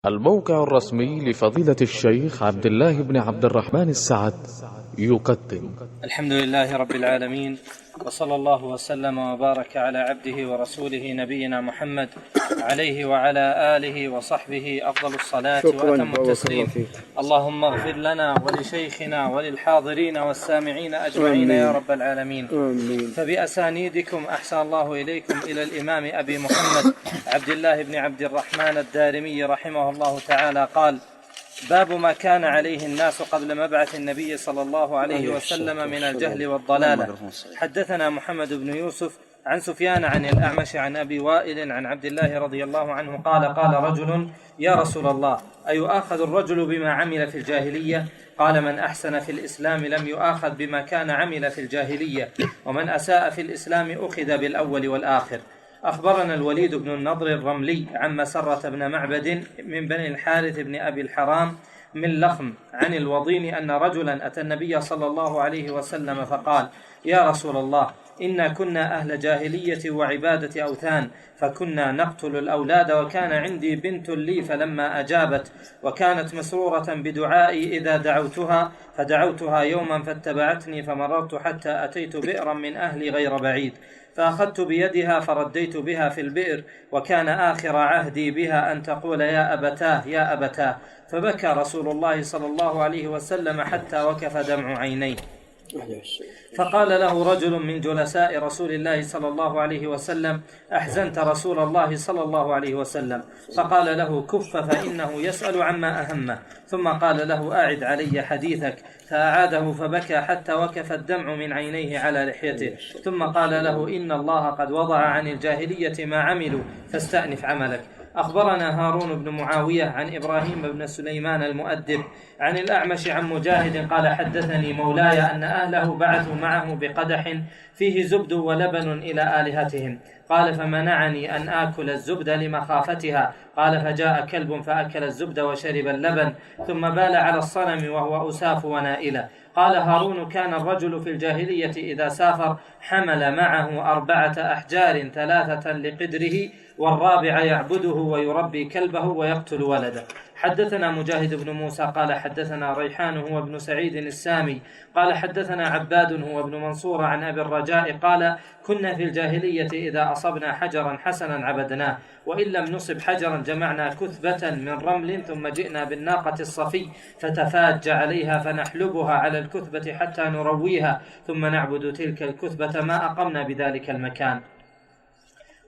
الموقع الرسمي لفضيلة الشيخ عبد الله بن عبد الرحمن السعد يقدم. الحمد لله رب العالمين، وصلى الله وسلم وبارك على عبده ورسوله نبينا محمد عليه وعلى آله وصحبه أفضل الصلاة وأتم التسليم. اللهم اغفر لنا ولشيخنا وللحاضرين والسامعين أجمعين يا رب العالمين. فبأسانيدكم أحسن الله إليكم إلى الإمام أبي محمد عبد الله بن عبد الرحمن الدارمي رحمه الله تعالى قال: باب ما كان عليه الناس قبل مبعث النبي صلى الله عليه وسلم من الجهل والضلالة. حدثنا محمد بن يوسف عن سفيان عن الأعمش عن أبي وائل عن عبد الله رضي الله عنه قال رجل: يا رسول الله، أيؤاخذ الرجل بما عمل في الجاهلية؟ قال: من أحسن في الإسلام لم يؤاخذ بما كان عمل في الجاهلية، ومن أساء في الإسلام أخذ بالأول والآخر. أخبرنا الوليد بن النضر الرملي عن مسرة بن معبد من بني الحارث بن أبي الحرام من لخم عن الوضين أن رجلا أتى النبي صلى الله عليه وسلم فقال: يا رسول الله، إنا كنا أهل جاهلية وعبادة أوثان، فكنا نقتل الأولاد، وكان عندي بنت لي فلما أجابت وكانت مسرورة بدعائي إذا دعوتها فدعوتها يوما فاتبعتني، فمررت حتى أتيت بئرا من أهلي غير بعيد، فأخذت بيدها فرديت بها في البئر، وكان آخر عهدي بها أن تقول: يا أبتاه يا أبتاه. فبكى رسول الله صلى الله عليه وسلم حتى وكف دمع عينيه. فقال له رجل من جلساء رسول الله صلى الله عليه وسلم: أحزنت رسول الله صلى الله عليه وسلم. فقال له: كف فإنه يسأل عما أهمه. ثم قال له: أعد علي حديثك. فأعاده فبكى حتى وكف الدمع من عينيه على لحيته. ثم قال له: إن الله قد وضع عن الجاهلية ما عملوا، فاستأنف عملك. أخبرنا هارون بن معاوية عن إبراهيم بن سليمان المؤدب عن الأعمش عن مجاهد قال: حدثني مولاي أن أهله بعثوا معه بقدح فيه زبد ولبن إلى آلهتهم. قال: فمنعني أن آكل الزبد لمخافتها. قال: فجاء كلب فأكل الزبد وشرب اللبن، ثم بال على الصنم وهو أساف ونائلة. قال هارون: كان الرجل في الجاهلية إذا سافر حمل معه 4 أحجار 3 لقدره، والرابع يعبده ويربي كلبه ويقتل ولده. حدثنا مجاهد بن موسى قال: حدثنا ريحان هو ابن سعيد السامي قال: حدثنا عباد هو ابن منصور عن أبي الرجاء قال: كنا في الجاهلية إذا أصبنا حجرا حسنا عبدناه، وإن لم نصب حجرا جمعنا كثبة من رمل، ثم جئنا بالناقة الصفي فتفاج عليها فنحلبها على الكثبة حتى نرويها، ثم نعبد تلك الكثبة ما أقمنا بذلك المكان.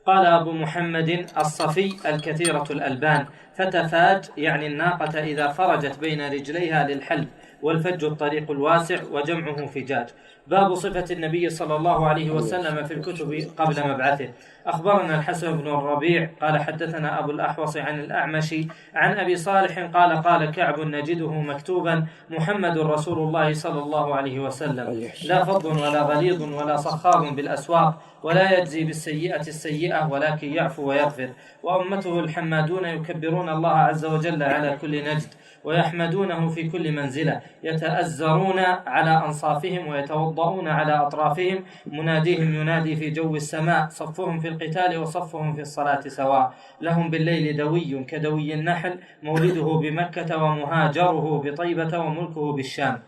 قال أبو محمد: الصفي الكثيرة الألبان، فتفاج يعني الناقة إذا فرجت بين رجليها للحلب، والفج الطريق الواسع، وجمعه فجاج. باب صفة النبي صلى الله عليه وسلم في الكتب قبل مبعثه. أخبرنا الحسن بن الربيع قال: حدثنا أبو الأحوص عن الأعمش عن أبي صالح قال: قال كعب: نجده مكتوبا: محمد رسول الله صلى الله عليه وسلم، لا فض ولا غليظ ولا صخاب بالأسواق، ولا يجزي بالسيئة السيئة، ولكن يعفو ويغفر. وأمته الحمادون يكبرون الله عز وجل على كل نجد، ويحمدونه في كل منزلة، يتأزرون على أنصافهم ويتوضؤون على أطرافهم، مناديهم ينادي في جو السماء، صفهم في القتال وصفهم في الصلاة سواء، لهم بالليل دوي كدوي النحل، مولده بمكة ومهاجره بطيبة وملكه بالشام.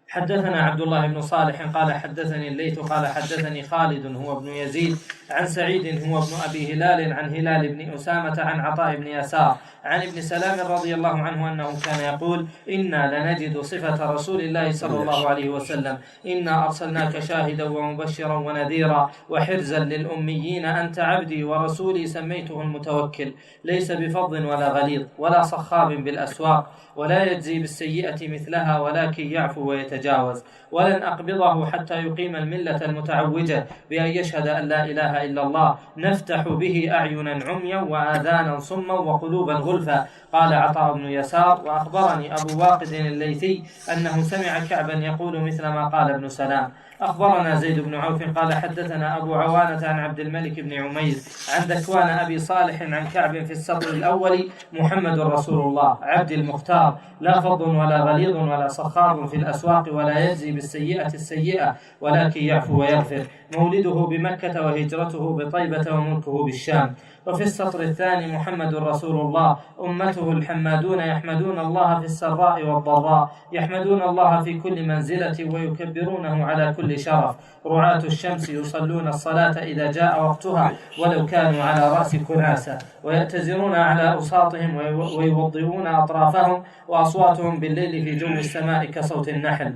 حدثنا عبد الله بن صالح قال: حدثني الليث قال: حدثني خالد هو ابن يزيد عن سعيد هو ابن أبي هلال عن هلال بن أسامة عن عطاء بن يسار عن ابن سلام رضي الله عنه أنه كان يقول: إنا لنجد صفة رسول الله صلى الله عليه وسلم: إنا أرسلناك شاهدا ومبشرا ونذيرا وحرزا للأميين، أنت عبدي ورسولي سميته المتوكل، ليس بفظ ولا غليظ ولا صخاب بالأسواق، ولا يجزي بالسيئة مثلها، ولكن يعفو ويتجاوز. ولن أقبضه حتى يقيم الملة المتعوجة بأن يشهد أن لا إله إلا الله، نفتح به أعينا عميا وآذانا صما وقلوبا غلفا. قال عطاء بن يسار: وأخبرني أبو واقد الليثي أنه سمع كعبا يقول مثل ما قال ابن سلام. أخبرنا زيد بن عوف قال: حدثنا أبو عوانة عن عبد الملك بن عمير عن ذكوان أبي صالح عن كعب في السطر الأول: محمد رسول الله عبد المختار، لا فض ولا غليظ ولا صخاب في الأسواق، ولا يجزي بالسيئة السيئة، ولكن يعفو ويغفر، مولده بمكة وهجرته بطيبة وملكه بالشام. وفي السطر الثاني: محمد رسول الله، أمته الحمادون يحمدون الله في السراء والضراء، يحمدون الله في كل منزلة ويكبرونه على كل شرف، رعاة الشمس يصلون الصلاة إذا جاء وقتها ولو كانوا على رأس كناسة، ويأتزرون على أوساطهم ويوضئون أطرافهم، وأصواتهم بالليل في جو السماء كصوت النحل.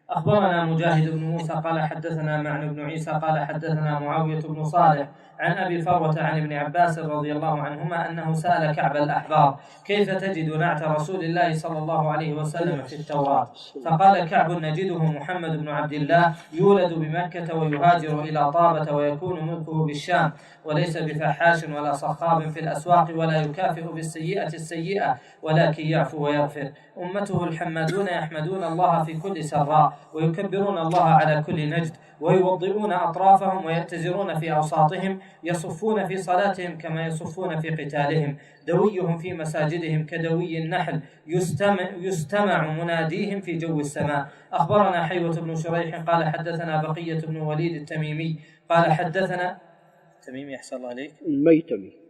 أخبرنا مجاهد بن موسى قال حدثنا معن بن عيسى قال حدثنا معاوية بن صالح عن أبي فروة عن ابن عباس رضي الله عنهما أنه سأل كعب الأحبار: كيف تجد نعت رسول الله صلى الله عليه وسلم في التوراة؟ فقال كعب: نجده محمد بن عبد الله يولد بمكة ويهاجر إلى طابة ويكون ملكه بالشام، وليس بفحاش ولا صخاب في الأسواق ولا يكافئ بالسيئة السيئة ولكن يعفو ويغفر. أمته الحمادون يحمدون الله في كل سراء ويكبرون الله على كل نجد، ويوضئون أطرافهم ويأتزرون في أوساطهم، يصفون في صلاتهم كما يصفون في قتالهم، دويهم في مساجدهم كدوي النحل، يستمع مناديهم في جو السماء. أخبرنا حيوة بن شريح قال حدثنا بقية بن وليد التميمي قال حدثنا تميمي أحسن الله عليك الميتمي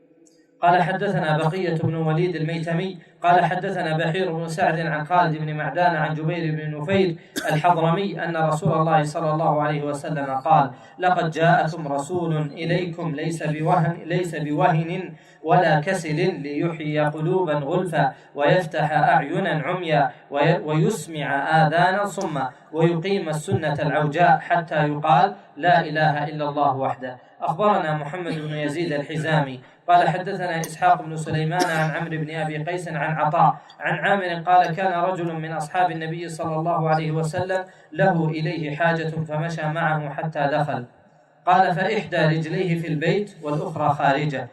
قال حدثنا بقية بن وليد الميتمي قال حدثنا بحير بن سعد عن خالد بن معدان عن جبير بن نفيل الحضرمي أن رسول الله صلى الله عليه وسلم قال: لقد جاءكم رسول إليكم ليس بوهن ولا كسل، ليحيي قلوبا غلفا ويفتح أعينا عميا ويسمع آذانا صما ويقيم السنة العوجاء حتى يقال: لا إله إلا الله وحده. أخبرنا محمد بن يزيد الحزامي قال حدثنا إسحاق بن سليمان عن عمرو بن أبي قيس عن عطاء عن عامر قال: كان رجل من أصحاب النبي صلى الله عليه وسلم له إليه حاجة فمشى معه حتى دخل، قال: فإحدى رجليه في البيت والأخرى خارجه،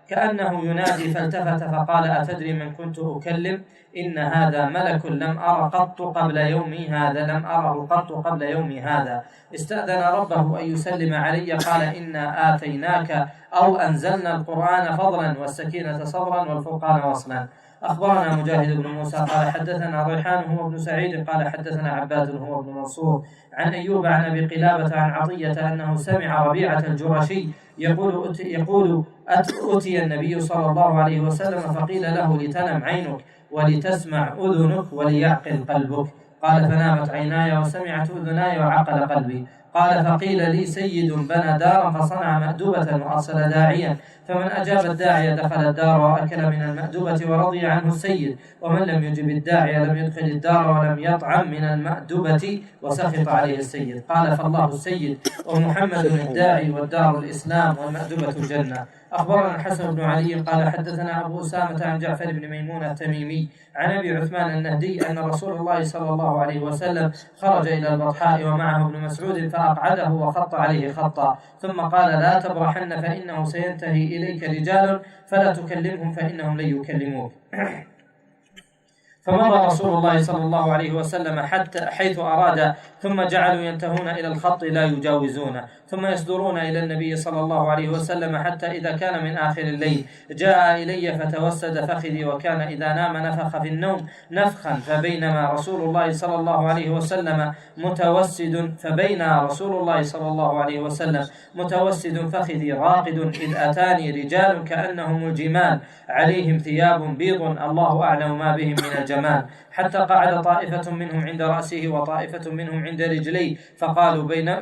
كأنه ينادي، فالتفت فقال: أتدري من كنت أكلم؟ إن هذا ملك لم أره قط قبل يومي هذا، استأذن ربه أن يسلم علي، قال: إنا آتيناك أو أنزلنا القرآن فضلا والسكينة صبرا والفرقان وصلا. أخبرنا مجاهد بن موسى قال حدثنا ريحان هو ابن سعيد قال حدثنا عباد هو ابن منصور عن أيوب عن أبي قلابة عن عطية أنه سمع ربيعة الجرشي يقول: أتي النبي صلى الله عليه وسلم فقيل له: لتنم عينك ولتسمع أذنك وليعقل قلبك، قال: فنامت عيناي وسمعت أذناي وعقل قلبي. قال: فقيل لي: سيد بنى دارا فصنع مأدبة وأرسل داعيا، فمن أجاب الداعي دخل الدار وأكل من المأدبة ورضي عنه السيد، ومن لم يجب الداعي لم يدخل الدار ولم يطعم من المأدبة وسخط عليه السيد. قال: فالله السيد ومحمد الداعي والدار الإسلام والمأدبة الجنة. أخبرنا الحسن بن علي قال حدثنا أبو أسامة عن جعفر بن ميمون التميمي عن أبي عثمان النهدي أن رسول الله صلى الله عليه وسلم خرج إلى البطحاء ومعه ابن مسعود فأقعده وخط عليه خطا، ثم قال: لا تبرحن فإنه سينتهي إليك رجال فلا تكلمهم فإنهم لن يكلموك. فمضى رسول الله صلى الله عليه وسلم حتى حيث أراد، ثم جعلوا ينتهون إلى الخط لا يجاوزونه، ثم يصدرون إلى النبي صلى الله عليه وسلم حتى إذا كان من آخر الليل جاء إلي فتوسد فخذي، وكان إذا نام نفخ في النوم نفخا، فبينما رسول الله صلى الله عليه وسلم متوسد فخذي راقد، إذ أتاني رجال كأنهم الجمال عليهم ثياب بيض الله أعلم ما بهم من الجمال، حتى قعد طائفة منهم عند رأسه وطائفة منهم عند رجليه،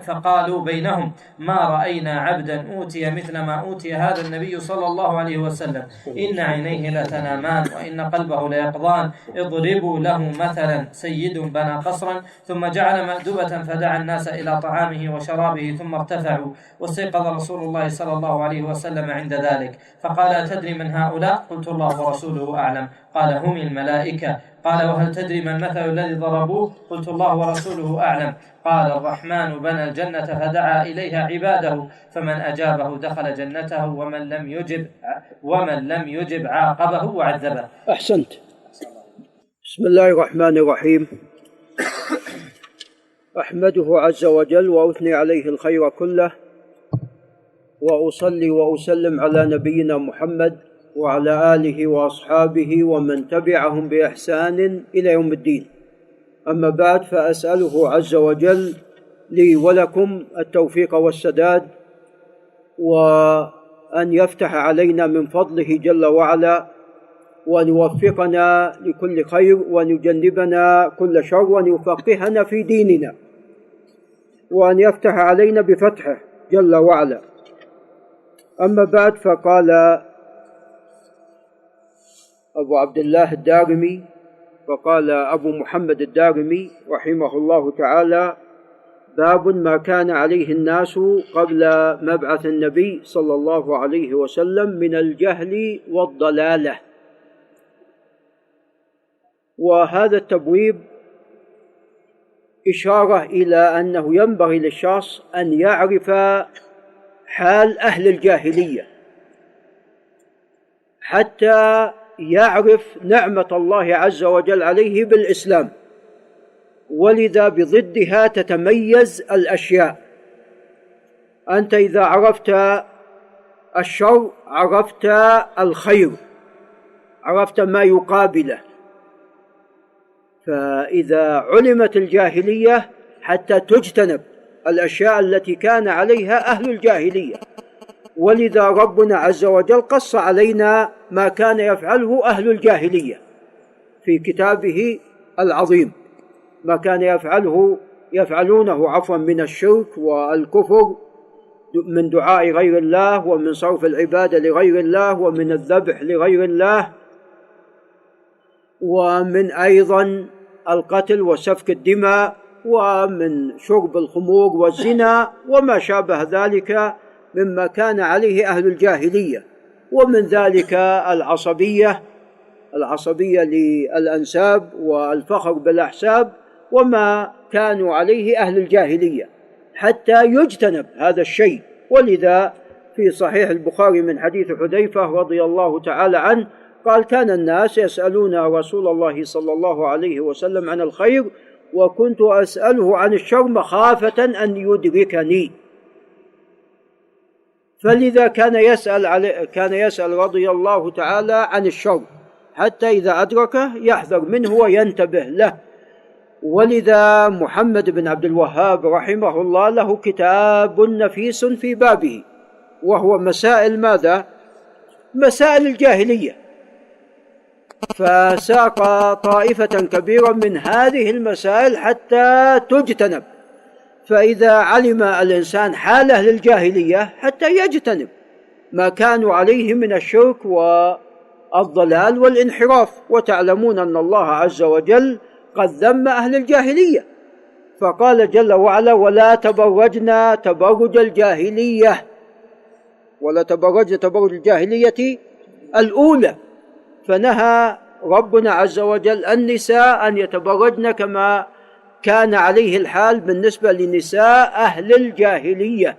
فقالوا بينهم: ما رأينا عبدا أوتي مثل ما أوتي هذا النبي صلى الله عليه وسلم، إن عينيه لتنامان وإن قلبه ليقظان، اضربوا له مثلا سيد بنى قصرا ثم جعل مأدبة فدعا الناس إلى طعامه وشرابه ثم ارتفعوا، واستيقظ رسول الله صلى الله عليه وسلم عند ذلك، فقال: أتدري من هؤلاء؟ قلت: الله ورسوله أعلم. قال: هم الملائكة. قال: وهل تدري ما المثل الذي ضربوه؟ قلت: الله ورسوله أعلم. قال: الرحمن بنى الجنة فدعا إليها عباده، فمن أجابه دخل جنته، ومن لم يجب عاقبه وعذبه. أحسنت. بسم الله الرحمن الرحيم. أحمده عز وجل وأثني عليه الخير كله، وأصلي وأسلم على نبينا محمد وعلى آله وأصحابه ومن تبعهم بإحسان إلى يوم الدين. أما بعد، فأسأله عز وجل لي ولكم التوفيق والسداد، أن يفتح علينا من فضله جل وعلا، وأن يوفقنا لكل خير، وأن يجنبنا كل شر، وأن يفقهنا في ديننا، وأن يفتح علينا بفتحه جل وعلا. أما بعد، فقال أبو عبد الله الدارمي، فقال أبو محمد الدارمي رحمه الله تعالى: باب ما كان عليه الناس قبل مبعث النبي صلى الله عليه وسلم من الجهل والضلالة. وهذا التبويب إشارة إلى أنه ينبغي للشخص أن يعرف حال أهل الجاهلية حتى يعرف نعمة الله عز وجل عليه بالإسلام، ولذا بضدها تتميز الأشياء. أنت إذا عرفت الشر عرفت الخير، عرفت ما يقابله. فإذا علمت الجاهلية حتى تجتنب الأشياء التي كان عليها أهل الجاهلية. ولذا ربنا عز وجل قص علينا ما كان يفعله أهل الجاهلية في كتابه العظيم، ما كان يفعلونه من الشرك والكفر، من دعاء غير الله، ومن صرف العبادة لغير الله، ومن الذبح لغير الله، ومن أيضا القتل وسفك الدماء، ومن شرب الخمور والزنا وما شابه ذلك مما كان عليه أهل الجاهلية. ومن ذلك العصبية للأنساب والفخر بالأحساب وما كانوا عليه أهل الجاهلية، حتى يجتنب هذا الشيء. ولذا في صحيح البخاري من حديث حذيفة رضي الله تعالى عنه قال: كان الناس يسألون رسول الله صلى الله عليه وسلم عن الخير، وكنت أسأله عن الشر مخافة أن يدركني. فلذا كان يسأل رضي الله تعالى عن الشر حتى إذا أدركه يحذر منه وينتبه له. ولذا محمد بن عبد الوهاب رحمه الله له كتاب نفيس في بابه، وهو مسائل ماذا؟ مسائل الجاهلية. فساق طائفة كبيرة من هذه المسائل حتى تجتنب. فإذا علم الإنسان حال أهل الجاهلية حتى يجتنب ما كانوا عليه من الشرك والضلال والانحراف. وتعلمون أن الله عز وجل قد ذم أهل الجاهلية، فقال جل وعلا: ولا تبرجنا تبرج الجاهلية، ولا تبرجنا تبرج الجاهلية الأولى. فنهى ربنا عز وجل النساء أن يتبرجن كما كان عليه الحال بالنسبة لنساء أهل الجاهلية.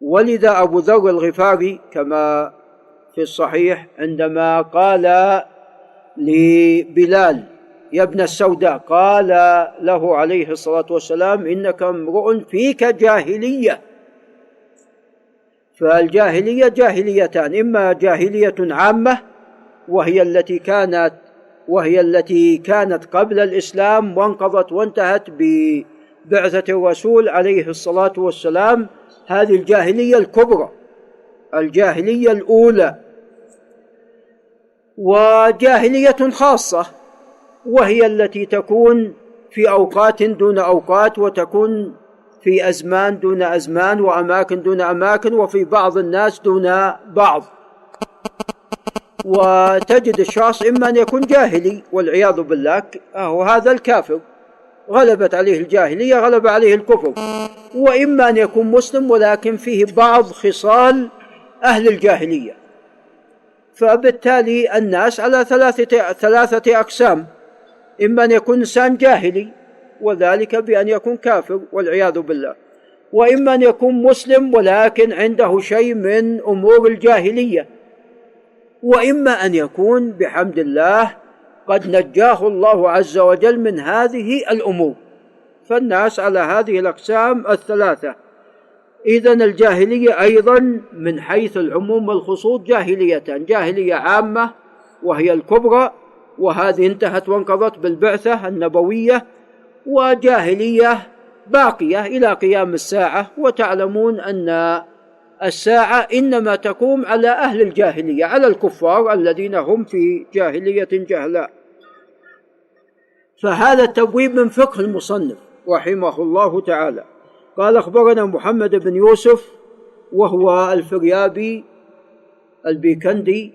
ولذا أبو ذر الغفاري كما في الصحيح عندما قال لبلال يا ابن السوداء، قال له عليه الصلاة والسلام: إنك امرؤ فيك جاهلية. فالجاهلية جاهليتان: إما جاهلية عامة وهي التي كانت قبل الإسلام وانقضت وانتهت ببعثة الرسول عليه الصلاة والسلام، هذه الجاهلية الكبرى، الجاهلية الأولى. وجاهلية خاصة وهي التي تكون في أوقات دون أوقات، وتكون في أزمان دون أزمان، وأماكن دون أماكن، وفي بعض الناس دون بعض. وتجد الشخص إما أن يكون جاهلي والعياذ بالله، هذا الكافر غلبت عليه الجاهلية، غلب عليه الكفر، وإما أن يكون مسلم ولكن فيه بعض خصال أهل الجاهلية. فبالتالي الناس على ثلاثة أقسام: إما أن يكون إنسان جاهلي وذلك بأن يكون كافر والعياذ بالله، وإما أن يكون مسلم ولكن عنده شيء من أمور الجاهلية، وإما أن يكون بحمد الله قد نجاه الله عز وجل من هذه الأمور. فالناس على هذه الأقسام الثلاثة. إذن الجاهلية أيضا من حيث العموم والخصوص جاهليتان: جاهلية عامة وهي الكبرى، وهذه انتهت وانقضت بالبعثة النبوية، وجاهلية باقية إلى قيام الساعة. وتعلمون أن الساعة إنما تقوم على أهل الجاهلية، على الكفار الذين هم في جاهلية جهلاء. فهذا التبويب من فقه المصنف رحمه الله تعالى. قال أخبرنا محمد بن يوسف وهو الفريابي البيكندي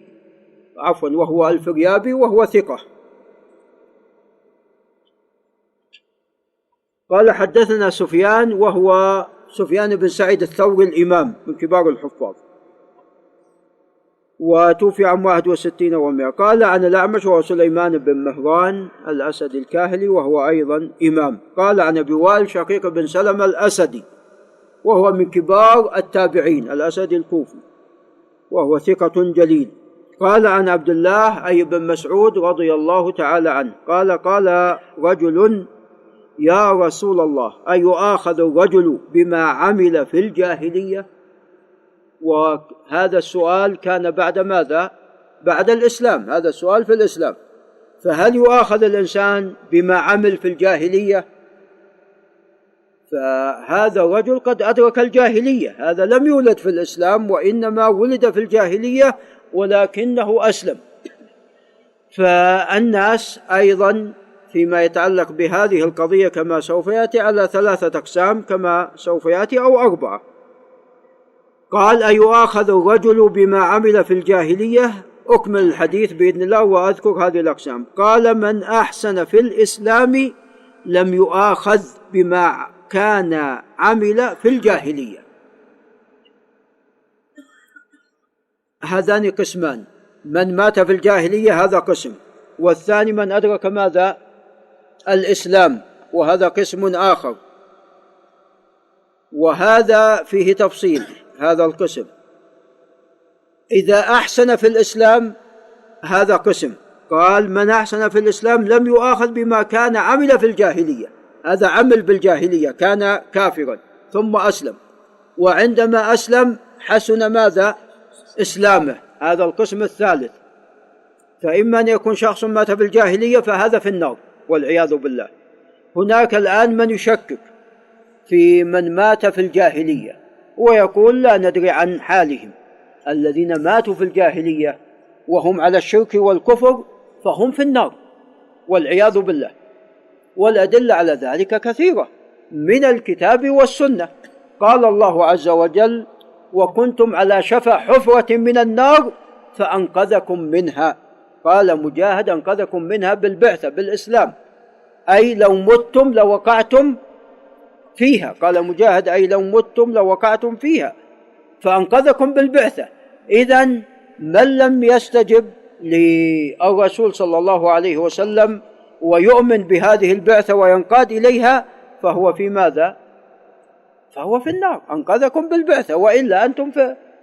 وهو الفريابي وهو ثقة. قال حدثنا سفيان وهو سفيان بن سعيد الثوري الإمام من كبار الحفاظ، وتوفي عام 61 و100. قال عن الأعمش وهو سليمان بن مهران الأسدي الكاهلي وهو أيضا إمام. قال عن أبي وائل شقيق بن سلمة الأسدي وهو من كبار التابعين الأسدي الكوفي وهو ثقة جليل. قال عن عبد الله أي بن مسعود رضي الله تعالى عنه قال رجل يا رسول الله أيؤاخذ الرجل بما عمل في الجاهلية؟ وهذا السؤال كان بعد ماذا؟ بعد الإسلام، هذا السؤال في الإسلام. فهل يؤاخذ الإنسان بما عمل في الجاهلية؟ فهذا الرجل قد أدرك الجاهلية، هذا لم يولد في الإسلام وإنما ولد في الجاهلية ولكنه أسلم. فالناس أيضا فيما يتعلق بهذه القضية كما سوف يأتي على 3 أقسام كما سوف يأتي أو 4. قال أيؤاخذ الرجل بما عمل في الجاهلية؟ أكمل الحديث بإذن الله وأذكر هذه الأقسام. قال من أحسن في الإسلام لم يؤاخذ بما كان عمل في الجاهلية. هذان قسمان، من مات في الجاهلية هذا قسم، والثاني من أدرك ماذا؟ الإسلام، وهذا قسم آخر، وهذا فيه تفصيل هذا القسم. إذا أحسن في الإسلام هذا قسم. قال من أحسن في الإسلام لم يؤاخذ بما كان عمل في الجاهلية، هذا عمل بالجاهلية كان كافرا ثم أسلم، وعندما أسلم حسن ماذا؟ إسلامه، هذا القسم الثالث. فإما أن يكون شخص مات في الجاهلية فهذا في النار والعياذ بالله. هناك الآن من يشكك في من مات في الجاهلية ويقول لا ندري عن حالهم، الذين ماتوا في الجاهلية وهم على الشرك والكفر فهم في النار والعياذ بالله. والأدلة على ذلك كثيرة من الكتاب والسنة. قال الله عز وجل وكنتم على شفا حفرة من النار فأنقذكم منها. قال مجاهد أنقذكم منها بالبعثة بالإسلام، أي لو متم لوقعتم فيها. قال مجاهد أي لو متم لوقعتم فيها، فأنقذكم بالبعثة. إذن من لم يستجب للرسول صلى الله عليه وسلم ويؤمن بهذه البعثة وينقاد إليها فهو في ماذا؟ فهو في النار. أنقذكم بالبعثة،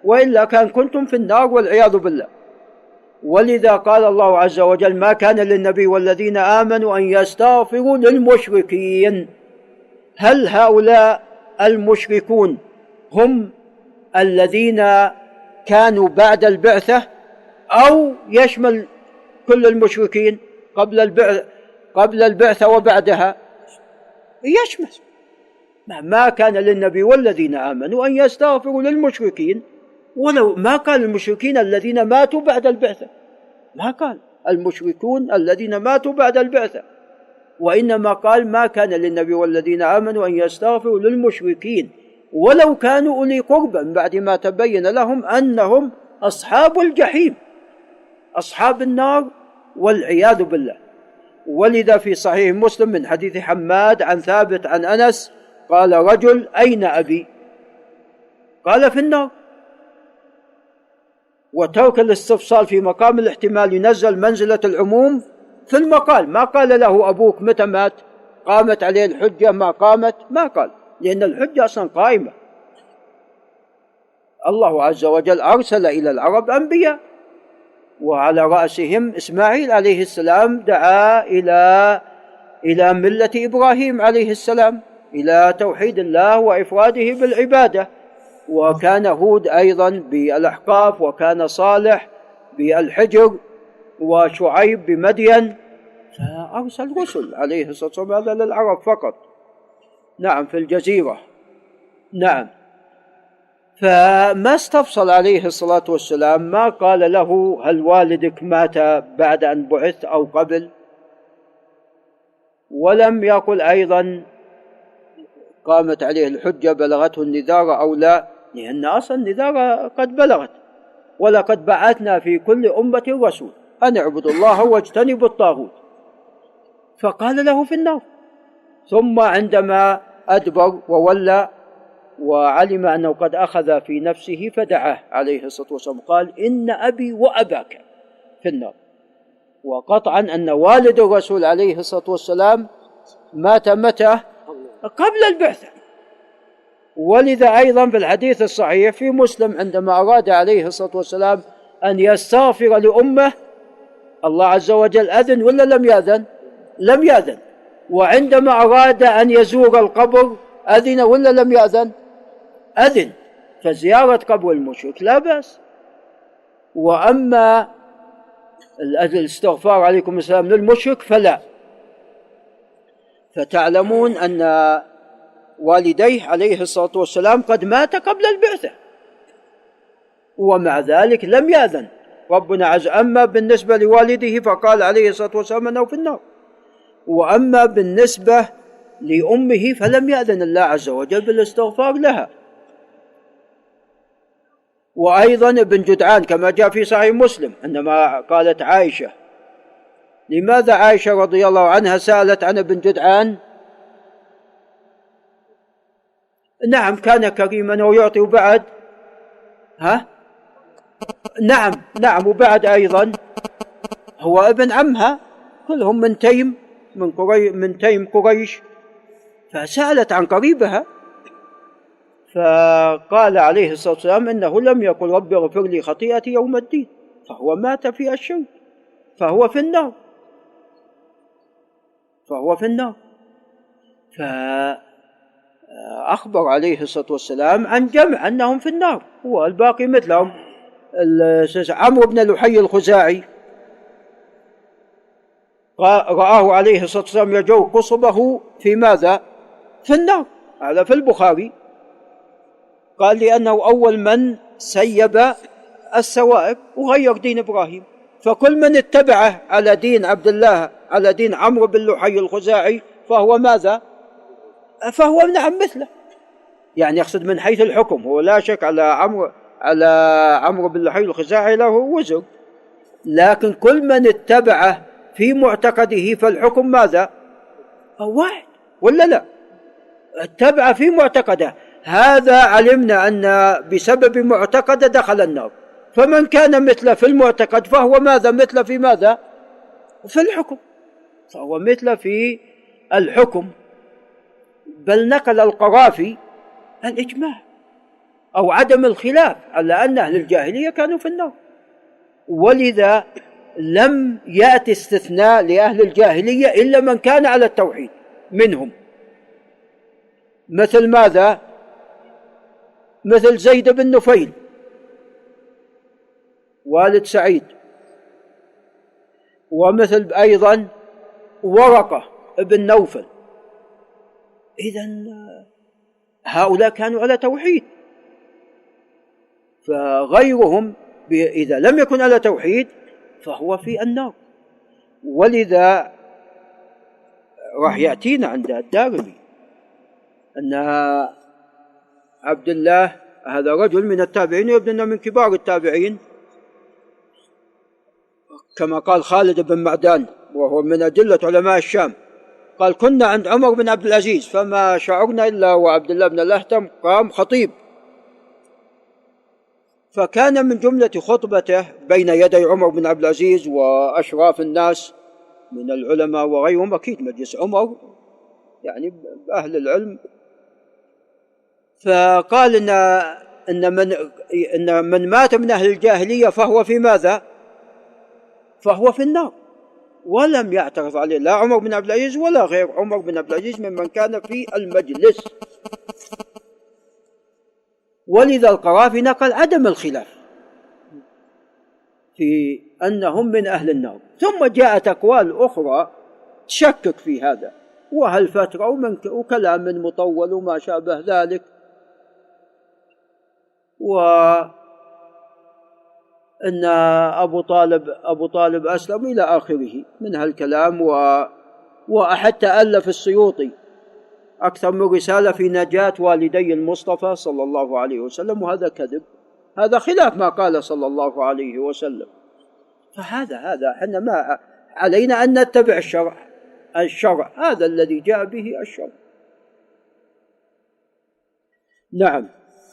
وإلا كان كنتم في النار والعياذ بالله. ولذا قال الله عز وجل ما كان للنبي والذين آمنوا أن يستغفروا للمشركين. هل هؤلاء المشركون هم الذين كانوا بعد البعثة أو يشمل كل المشركين قبل البعثة وبعدها؟ يشمل. ما كان للنبي والذين آمنوا أن يستغفروا للمشركين، ولو ما قال المشركين الذين ماتوا بعد البعثة، ما قال المشركون الذين ماتوا بعد البعثة، وإنما قال ما كان للنبي والذين آمنوا أن يستغفروا للمشركين ولو كانوا أولي قربى بعد ما تبين لهم أنهم أصحاب الجحيم، أصحاب النار والعياذ بالله. ولذا في صحيح مسلم من حديث حماد عن ثابت عن أنس قال رجل أين أبي؟ قال في النار. وترك الاستفصال في مقام الاحتمال ينزل منزلة العموم في المقال. ما قال له أبوك متى مات؟ قامت عليه الحجة ما قامت؟ ما قال، لأن الحجة أصلا قائمة. الله عز وجل أرسل إلى العرب أنبياء، وعلى رأسهم إسماعيل عليه السلام دعا إلى ملة إبراهيم عليه السلام، إلى توحيد الله وإفراده بالعبادة. وكان هود أيضا بالأحقاف، وكان صالح بالحجر، وشعيب بمدين. فأرسل رسل عليه الصلاة والسلام، هذا للعرب فقط. نعم في الجزيرة. نعم. فما استفصل عليه الصلاة والسلام، ما قال له هل والدك مات بعد أن بعث أو قبل، ولم يقل أيضا قامت عليه الحجة بلغته النذارة أو لا، لأن أصلا النذارة قد بلغت، ولقد بعثنا في كل أمة رسول أن اعبدوا الله واجتنبوا الطاغوت، فقال له في النار. ثم عندما أدبر وولى وعلم أنه قد أخذ في نفسه فدعاه عليه الصلاة والسلام، قال إن أبي وأباك في النار. وقطعا أن والد الرسول عليه الصلاة والسلام مات متى؟ قبل البعثة. ولذا أيضا في الحديث الصحيح في مسلم عندما أراد عليه الصلاة والسلام أن يستغفر لأمه، الله عز وجل أذن ولا لم يأذن؟ لم يأذن. وعندما أراد أن يزور القبر أذن ولا لم يأذن؟ أذن. فزيارة قبر المشرك لا بأس. وأما الاستغفار عليكم السلام للمشرك فلا. فتعلمون أن والديه عليه الصلاة والسلام قد مات قبل البعثة، ومع ذلك لم يأذن ربنا عز. أما بالنسبة لوالده فقال عليه الصلاة والسلام أنه في النار، وأما بالنسبة لأمه فلم يأذن الله عز وجل بالاستغفار لها. وأيضا ابن جدعان كما جاء في صحيح مسلم عندما قالت عائشة، لماذا عائشة رضي الله عنها سألت عن ابن جدعان؟ نعم كان كريما ويعطي، وبعد نعم وبعد أيضا هو ابن عمها، كلهم من تيم قريش، فسألت عن قريبها، فقال عليه الصلاة والسلام إنه لم يقل رب اغفر لي خطيئتي يوم الدين، فهو مات في الشرك فهو في النار. فأخبر عليه الصلاة والسلام عن جمع أنهم في النار، والباقي مثلهم. عمرو بن لحي الخزاعي رآه عليه الصلاة والسلام يجو قصبه في ماذا؟ في النار. هذا في البخاري. قال لأنه أول من سيب السوائب وغير دين إبراهيم، فكل من اتبعه على دين عبد الله، على دين عمرو بن لحي الخزاعي، فهو ماذا؟ فهو نعم مثله، يعني يقصد من حيث الحكم. هو لا شك على عمرو بن لحي الخزاعي له وزر، لكن كل من اتبعه في معتقده فالحكم ماذا؟ واحد ولا لا؟ اتبع في معتقده، هذا علمنا أن بسبب معتقده دخل النار. فمن كان مثله في المعتقد فهو ماذا؟ مثله في ماذا؟ في الحكم، فهو مثله في الحكم. بل نقل القرافي الإجماع أو عدم الخلاف على أن أهل الجاهلية كانوا في النار، ولذا لم يأتي استثناء لأهل الجاهلية إلا من كان على التوحيد منهم. مثل ماذا؟ مثل زيد بن نفيل والد سعيد، ومثل أيضا ورقة ابن نوفل. إذن هؤلاء كانوا على توحيد، فغيرهم إذا لم يكن على توحيد فهو في النار. ولذا راح يأتينا عند الدارمي أن عبد الله هذا رجل من التابعين، يبدو أنه من كبار التابعين، كما قال خالد بن معدان وهو من أجلة علماء الشام، قال كنا عند عمر بن عبد العزيز فما شعرنا إلا وعبد الله بن الأهتم قام خطيب، فكان من جملة خطبته بين يدي عمر بن عبد العزيز وأشراف الناس من العلماء وغيرهم، أكيد مجلس عمر يعني بأهل العلم، فقال إن من مات من أهل الجاهلية فهو في ماذا؟ فهو في النار. ولم يعترف عليه لا عمر بن عبد العزيز ولا غير عمر بن عبد العزيز ممن كان في المجلس. ولذا القرافي نقل عدم الخلاف في أنهم من أهل النار. ثم جاءت أقوال أخرى تشكك في هذا، وهل فترة وكلام مطول وما شابه ذلك. وأن أبو طالب أسلم إلى آخره من هالكلام. وحتى ألف السيوطي أكثر من رسالة في نجاة والدي المصطفى صلى الله عليه وسلم، وهذا كذب، هذا خلاف ما قال صلى الله عليه وسلم. فهذا احنا ما علينا أن نتبع الشرع هذا الذي جاء به الشرع. نعم.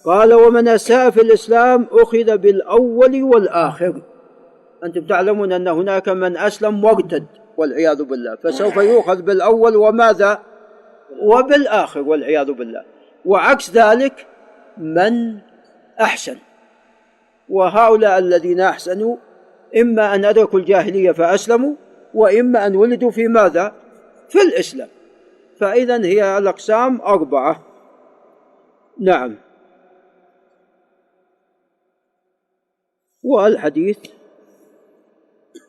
قال: ومن أساء في الإسلام أخذ بالأول والآخر. أنتم تعلمون أن هناك من أسلم وارتد والعياذ بالله، فسوف يؤخذ بالأول وماذا؟ وبالآخر والعياذ بالله. وعكس ذلك من أحسن، وهؤلاء الذين أحسنوا إما أن أدركوا الجاهلية فأسلموا، وإما أن ولدوا في ماذا؟ في الإسلام. فإذن هي الأقسام 4. نعم. والحديث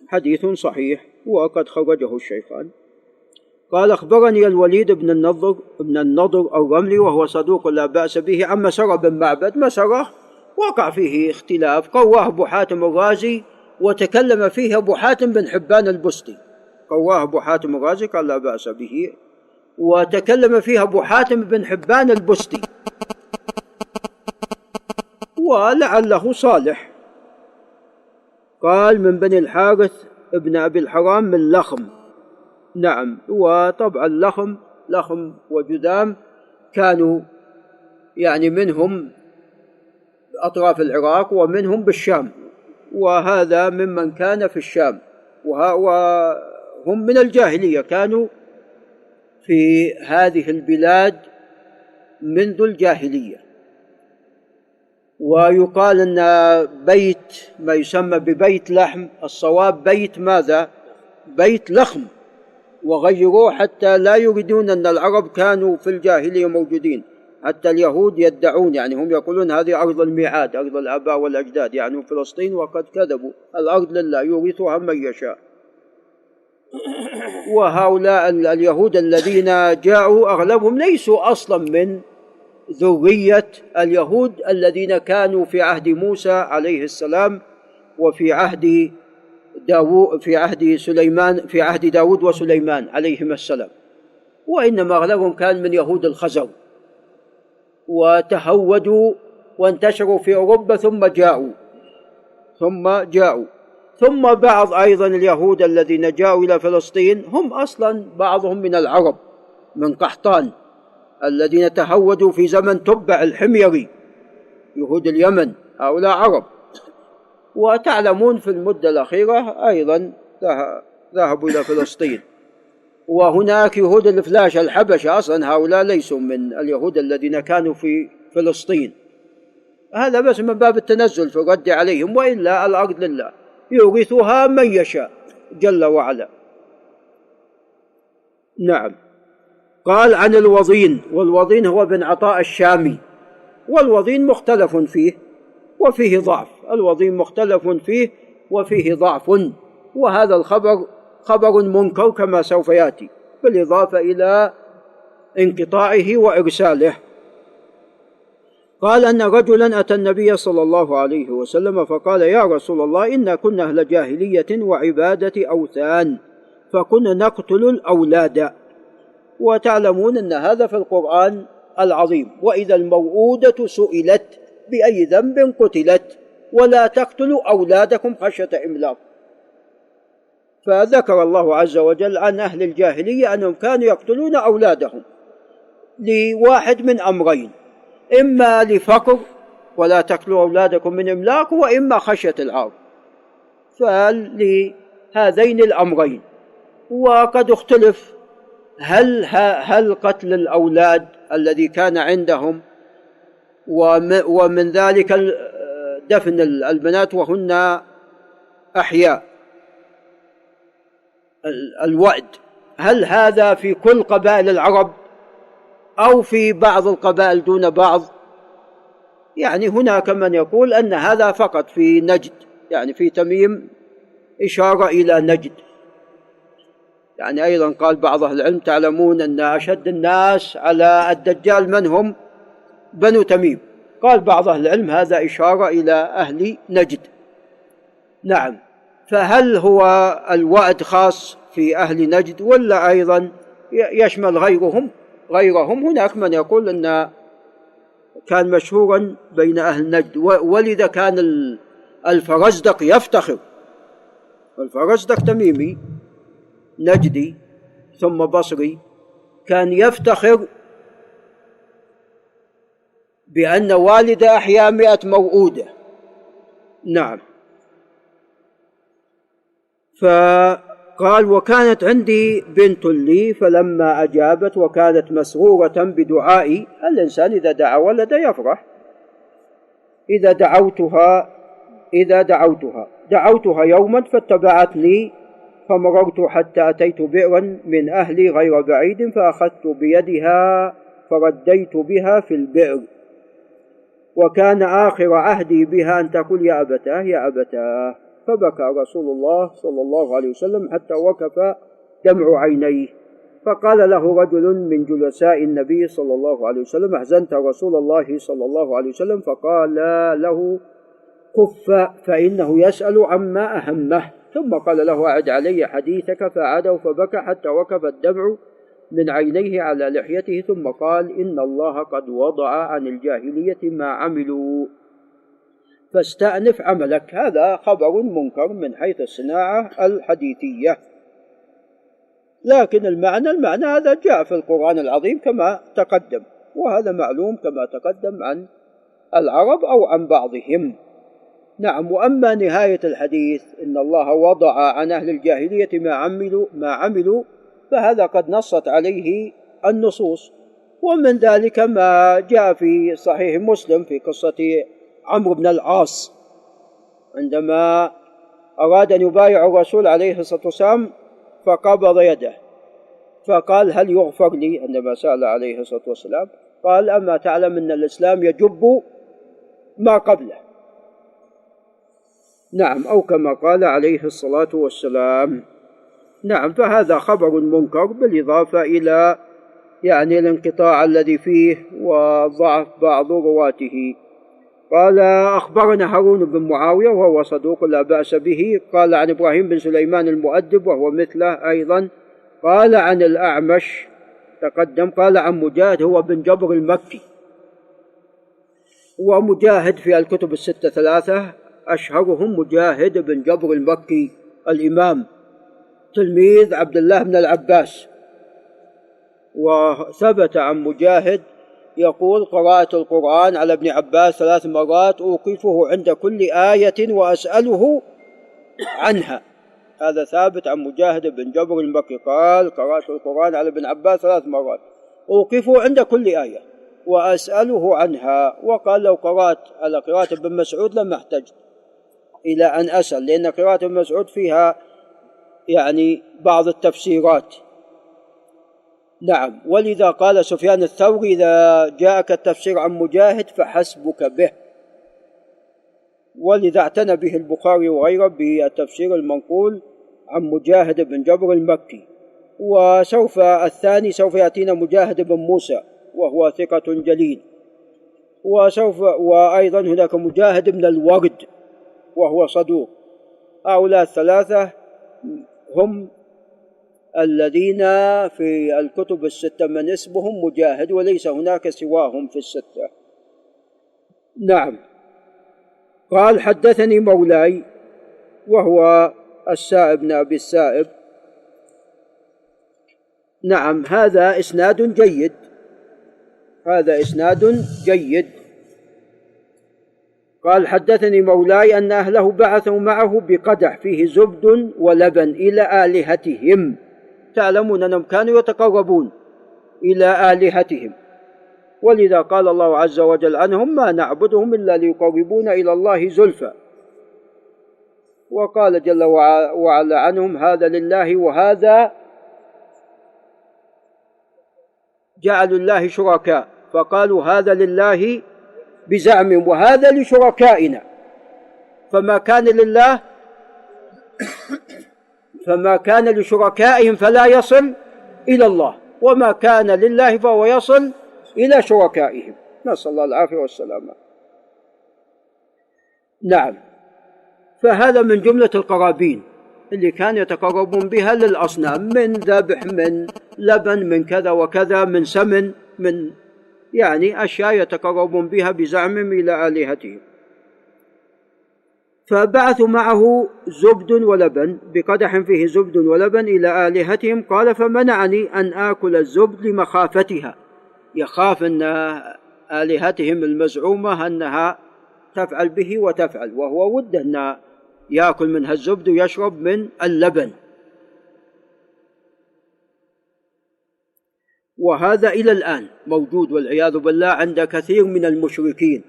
حديث صحيح وقد خرجه الشيخان. قال: أخبرني الوليد بن النضر الرملي وهو صدوق لا بأس به عن مسرة بن معبد. مسرة وقع فيه اختلاف، قواه أبو حاتم الرازي وتكلم فيه أبو حاتم بن حبان البستي. قواه أبو حاتم الرازي قال لا بأس به، وتكلم فيه أبو حاتم بن حبان البستي، ولعله صالح. قال: من بني الحارث ابن أبي الحرام من لخم. نعم. وطبعا لخم وجذام كانوا يعني منهم أطراف العراق ومنهم بالشام، وهذا ممن كان في الشام، وهم من الجاهلية، كانوا في هذه البلاد منذ الجاهلية. ويقال أن بيت ما يسمى ببيت لحم، الصواب بيت ماذا؟ بيت لخم، وغيروه حتى لا يريدون أن العرب كانوا في الجاهلية موجودين. حتى اليهود يدعون، يعني هم يقولون هذه أرض الميعاد، أرض الآباء والأجداد، يعني فلسطين، وقد كذبوا، الأرض لله يورثها من يشاء. وهؤلاء اليهود الذين جاءوا أغلبهم ليسوا أصلا من ذرية اليهود الذين كانوا في عهد موسى عليه السلام، وفي عهد سليمان، في عهد داود وسليمان عليهما السلام، وإنما أغلبهم كان من يهود الخزر، وتهودوا وانتشروا في أوروبا ثم جاءوا ثم بعض أيضا اليهود الذين جاءوا إلى فلسطين هم أصلا بعضهم من العرب، من قحطان، الذين تهودوا في زمن تبع الحميري، يهود اليمن، هؤلاء عرب. وتعلمون في المدة الأخيرة أيضا ذهبوا إلى فلسطين. وهناك يهود الفلاش الحبشة، أصلا هؤلاء ليسوا من اليهود الذين كانوا في فلسطين، هذا بس من باب التنزل في الرد عليهم، وإلا الأرض لله يورثها من يشاء جل وعلا. نعم. قال: عن الوضين، والوضين هو بن عطاء الشامي، والوضين مختلف فيه وفيه ضعف، الوضين مختلف فيه وفيه ضعف، وهذا الخبر خبر منكر كما سوف يأتي، بالإضافة إلى انقطاعه وإرساله. قال: أن رجلا أتى النبي صلى الله عليه وسلم فقال: يا رسول الله، إنا كنا أهل جاهلية وعبادة أوثان، فكنا نقتل الأولاد. وتعلمون أن هذا في القرآن العظيم: وإذا الموءودة سئلت بأي ذنب قتلت ولا تقتلوا أولادكم خشية إملاق. فذكر الله عز وجل عن أهل الجاهلية أنهم كانوا يقتلون أولادهم لواحد من أمرين: إما لفقر ولا تقتلوا أولادكم من إملاق، وإما خشية العار، فلهذين الأمرين. وقد اختلف هل قتل الأولاد الذي كان عندهم، ومن ذلك دفن البنات وهن أحياء، الوأد، هل هذا في كل قبائل العرب أو في بعض القبائل دون بعض؟ يعني هناك من يقول أن هذا فقط في نجد، يعني في تميم إشارة إلى نجد. يعني أيضا قال بعض أهل العلم: تعلمون أن أشد الناس على الدجال من هم؟ بنو تميم، قال بعض أهل العلم هذا إشارة إلى أهل نجد. نعم، فهل هو الوعد خاص في أهل نجد ولا أيضا يشمل غيرهم؟ هناك من يقول أن كان مشهورا بين أهل نجد، ولذا كان الفرزدق يفتخر. الفرزدق تميمي نجدي ثم بصري، كان يفتخر بأن والده أحيا 100 موؤودة. نعم. فقال: وكانت عندي بنت لي فلما أجابت وكانت مسرورة بدعائي. الإنسان إذا دعا ولد يفرح. إذا دعوتها يوما فاتبعتني فمررت حتى أتيت بئرا من أهلي غير بعيد فأخذت بيدها فرديت بها في البئر، وكان آخر عهدي بها أن تقول: يا أبتاه يا أبتاه. فبكى رسول الله صلى الله عليه وسلم حتى وقف دمع عينيه. فقال له رجل من جلساء النبي صلى الله عليه وسلم: أحزنت رسول الله صلى الله عليه وسلم؟ فقال له: كف فإنه يسأل عما أهمه. ثم قال له: أعد علي حديثك. فعاده فبكى حتى وقف الدمع من عينيه على لحيته. ثم قال: إن الله قد وضع عن الجاهلية ما عملوا فاستأنف عملك. هذا خبر منكر من حيث الصناعة الحديثية، لكن المعنى هذا جاء في القرآن العظيم كما تقدم، وهذا معلوم كما تقدم عن العرب أو عن بعضهم. نعم. وأما نهاية الحديث إن الله وضع عن أهل الجاهلية ما عملوا فهذا قد نصت عليه النصوص، ومن ذلك ما جاء في صحيح مسلم في قصة عمرو بن العاص عندما أراد أن يبايع الرسول عليه الصلاة والسلام فقبض يده فقال: هل يغفر لي؟ عندما سأل عليه الصلاة والسلام قال: أما تعلم أن الإسلام يجب ما قبله. نعم، أو كما قال عليه الصلاة والسلام. نعم. فهذا خبر منكر بالإضافة إلى الانقطاع الذي فيه وضعف بعض رواته. قال: أخبرنا هارون بن معاوية وهو صدوق لا بأس به. قال: عن إبراهيم بن سليمان المؤدب وهو مثله أيضا. قال: عن الأعمش تقدم. قال: عن مجاهد هو بن جبر المكي. ومجاهد في الكتب الستة 3 أشهرهم مجاهد بن جبر المكي الإمام تلميذ عبد الله بن العباس. وثبت عن مجاهد يقول: قرأت القرآن على ابن عباس 3 مرات أوقفه عند كل آية وأسأله عنها. هذا ثابت عن مجاهد بن جبر المكي قال: قرأت القرآن على ابن عباس 3 مرات أوقفه عند كل آية وأسأله عنها. وقال: لو قرأت على قراءة ابن مسعود لم احتج إلى أن أسأل، لأن قراءة ابن مسعود فيها بعض التفسيرات. نعم. ولذا قال سفيان الثوري: إذا جاءك التفسير عن مجاهد فحسبك به. ولذا اعتنى به البخاري وغيره بالتفسير المنقول عن مجاهد بن جبر المكي. وسوف الثاني سوف يأتينا مجاهد بن موسى وهو ثقة جليل. وأيضا هناك مجاهد بن الورد وهو صدوق. هؤلاء 3 هم الذين في الكتب الستة من اسمهم مجاهد، وليس هناك سواهم في الستة. نعم. قال: حدثني مولاي وهو السائب بن أبي السائب. نعم. هذا إسناد جيد. قال: حدثني مولاي أن أهله بعثوا معه بقدح فيه زبد ولبن إلى آلهتهم. تعلمون أنهم كانوا يتقربون إلى آلهتهم، ولذا قال الله عز وجل عنهم: ما نعبدهم إلا ليقربونا إلى الله زلفى. وقال جل وعلا عنهم: هذا لله وهذا جعلوا الله شركاء، فقالوا هذا لله بزعمهم وهذا لشركائنا. فما كان لشركائهم فلا يصل إلى الله، وما كان لله فهو يصل إلى شركائهم. نسأل الله العافية والسلامة. نعم. فهذا من جملة القرابين اللي كان يتقربون بها للأصنام، من ذبح، من لبن، من كذا وكذا، من سمن، من يعني أشياء يتقربون بها بزعمهم إلى آلهتهم. فبعثوا معه زبد ولبن، بقدح فيه زبد ولبن إلى آلهتهم. قال فمنعني أن آكل الزبد لمخافتها، يخاف أن آلهتهم المزعومة أنها تفعل به وتفعل، وهو وده أن يأكل منها الزبد ويشرب من اللبن. وهذا إلى الآن موجود والعياذ بالله عند كثير من المشركين،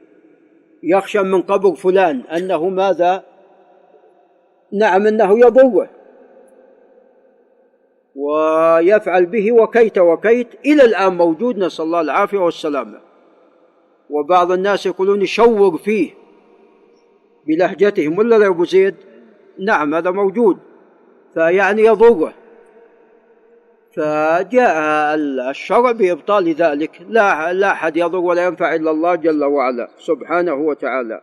يخشى من قبر فلان أنه ماذا؟ نعم، أنه يضره ويفعل به وكيت وكيت، إلى الآن موجود، نسأل الله العافية والسلامة. وبعض الناس يقولون يشور فيه بلهجتهم، ولا يا أبو زيد؟ نعم، هذا موجود، فيعني يضره. فجاء الشرع بإبطال ذلك، لا أحد يضر ولا ينفع إلا الله جل وعلا سبحانه وتعالى،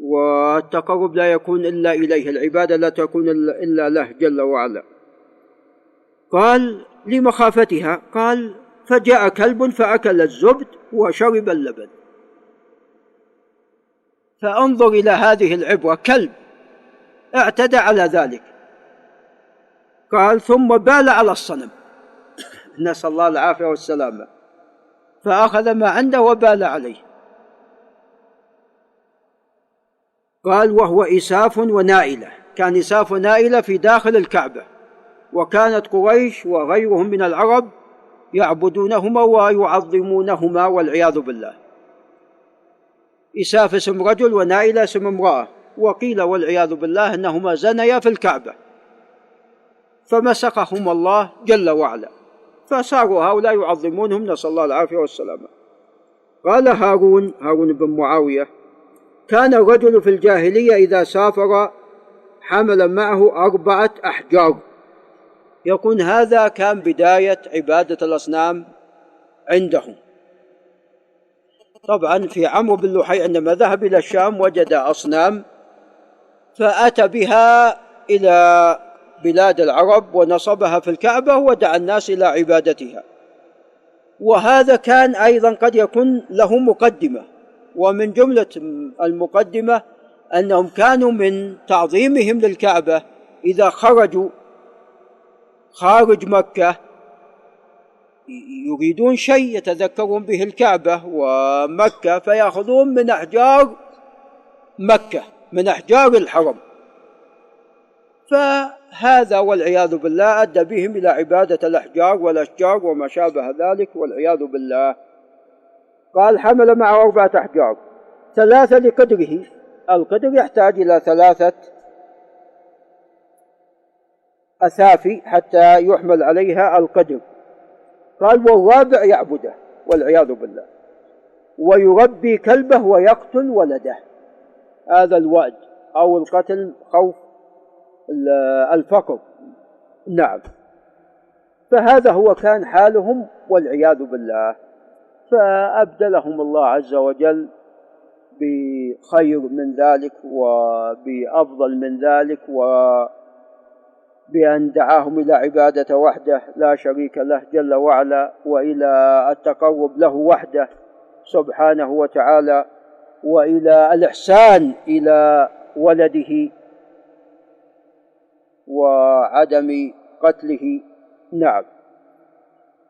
والتقرب لا يكون إلا إليه، العبادة لا تكون إلا له جل وعلا. قال لمخافتها، قال فجاء كلب فأكل الزبد وشرب اللبن. فانظر إلى هذه العبرة، كلب اعتدى على ذلك. قال ثم بال على الصنم، نسأل الله العافية والسلامة، فأخذ ما عنده وبال عليه. قال وهو إساف ونائلة، كان إساف ونائلة في داخل الكعبة، وكانت قريش وغيرهم من العرب يعبدونهما ويعظمونهما والعياذ بالله. إساف اسم رجل ونائلة اسم امرأة، وقيل والعياذ بالله أنهما زنيا في الكعبة فمسخهم الله جل وعلا، فصاروا هؤلاء يعظمونهم، نسأل الله العافية والسلامة. قال هارون بن معاوية كان الرجل في الجاهلية إذا سافر حمل معه 4 أحجار، يكون هذا كان بداية عبادة الأصنام عندهم. طبعا في عمرو بن لحي عندما ذهب إلى الشام وجد أصنام، فأتى بها إلى بلاد العرب ونصبها في الكعبة ودعا الناس إلى عبادتها. وهذا كان أيضا قد يكون له مقدمة، ومن جملة المقدمة أنهم كانوا من تعظيمهم للكعبة إذا خرجوا خارج مكة يريدون شيء يتذكرون به الكعبة ومكة، فيأخذون من أحجار مكة، من أحجار الحرم. فهذا والعياذ بالله أدى بهم إلى عبادة الأحجار والأشجار وما شابه ذلك والعياذ بالله. قال حمل معه 4 أحجار، 3 لقدره، القدر يحتاج إلى 3 أثافي حتى يحمل عليها القدر. قال والرابع يعبده والعياذ بالله، ويربي كلبه ويقتل ولده. هذا الوعد أو القتل خوف الفقر. نعم، فهذا هو كان حالهم والعياذ بالله. فأبدلهم الله عز وجل بخير من ذلك وبأفضل من ذلك، وبأن دعاهم إلى عبادة وحده لا شريك له جل وعلا، وإلى التقرب له وحده سبحانه وتعالى، وإلى الإحسان إلى ولده وعدم قتله. نعم،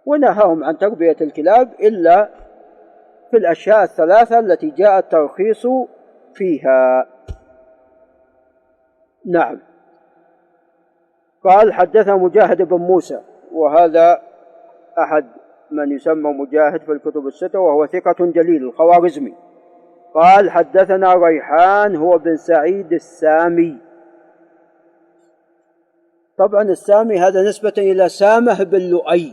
ونهاهم عن تربية الكلاب إلا في الأشياء 3 التي جاء الترخيص فيها. نعم. قال حدثنا مجاهد بن موسى، وهذا أحد من يسمى مجاهد في الكتب ال6 وهو ثقة جليل الخوارزمي. قال حدثنا ريحان هو بن سعيد السامي. طبعا السامي هذا نسبة إلى سامة بن لؤي،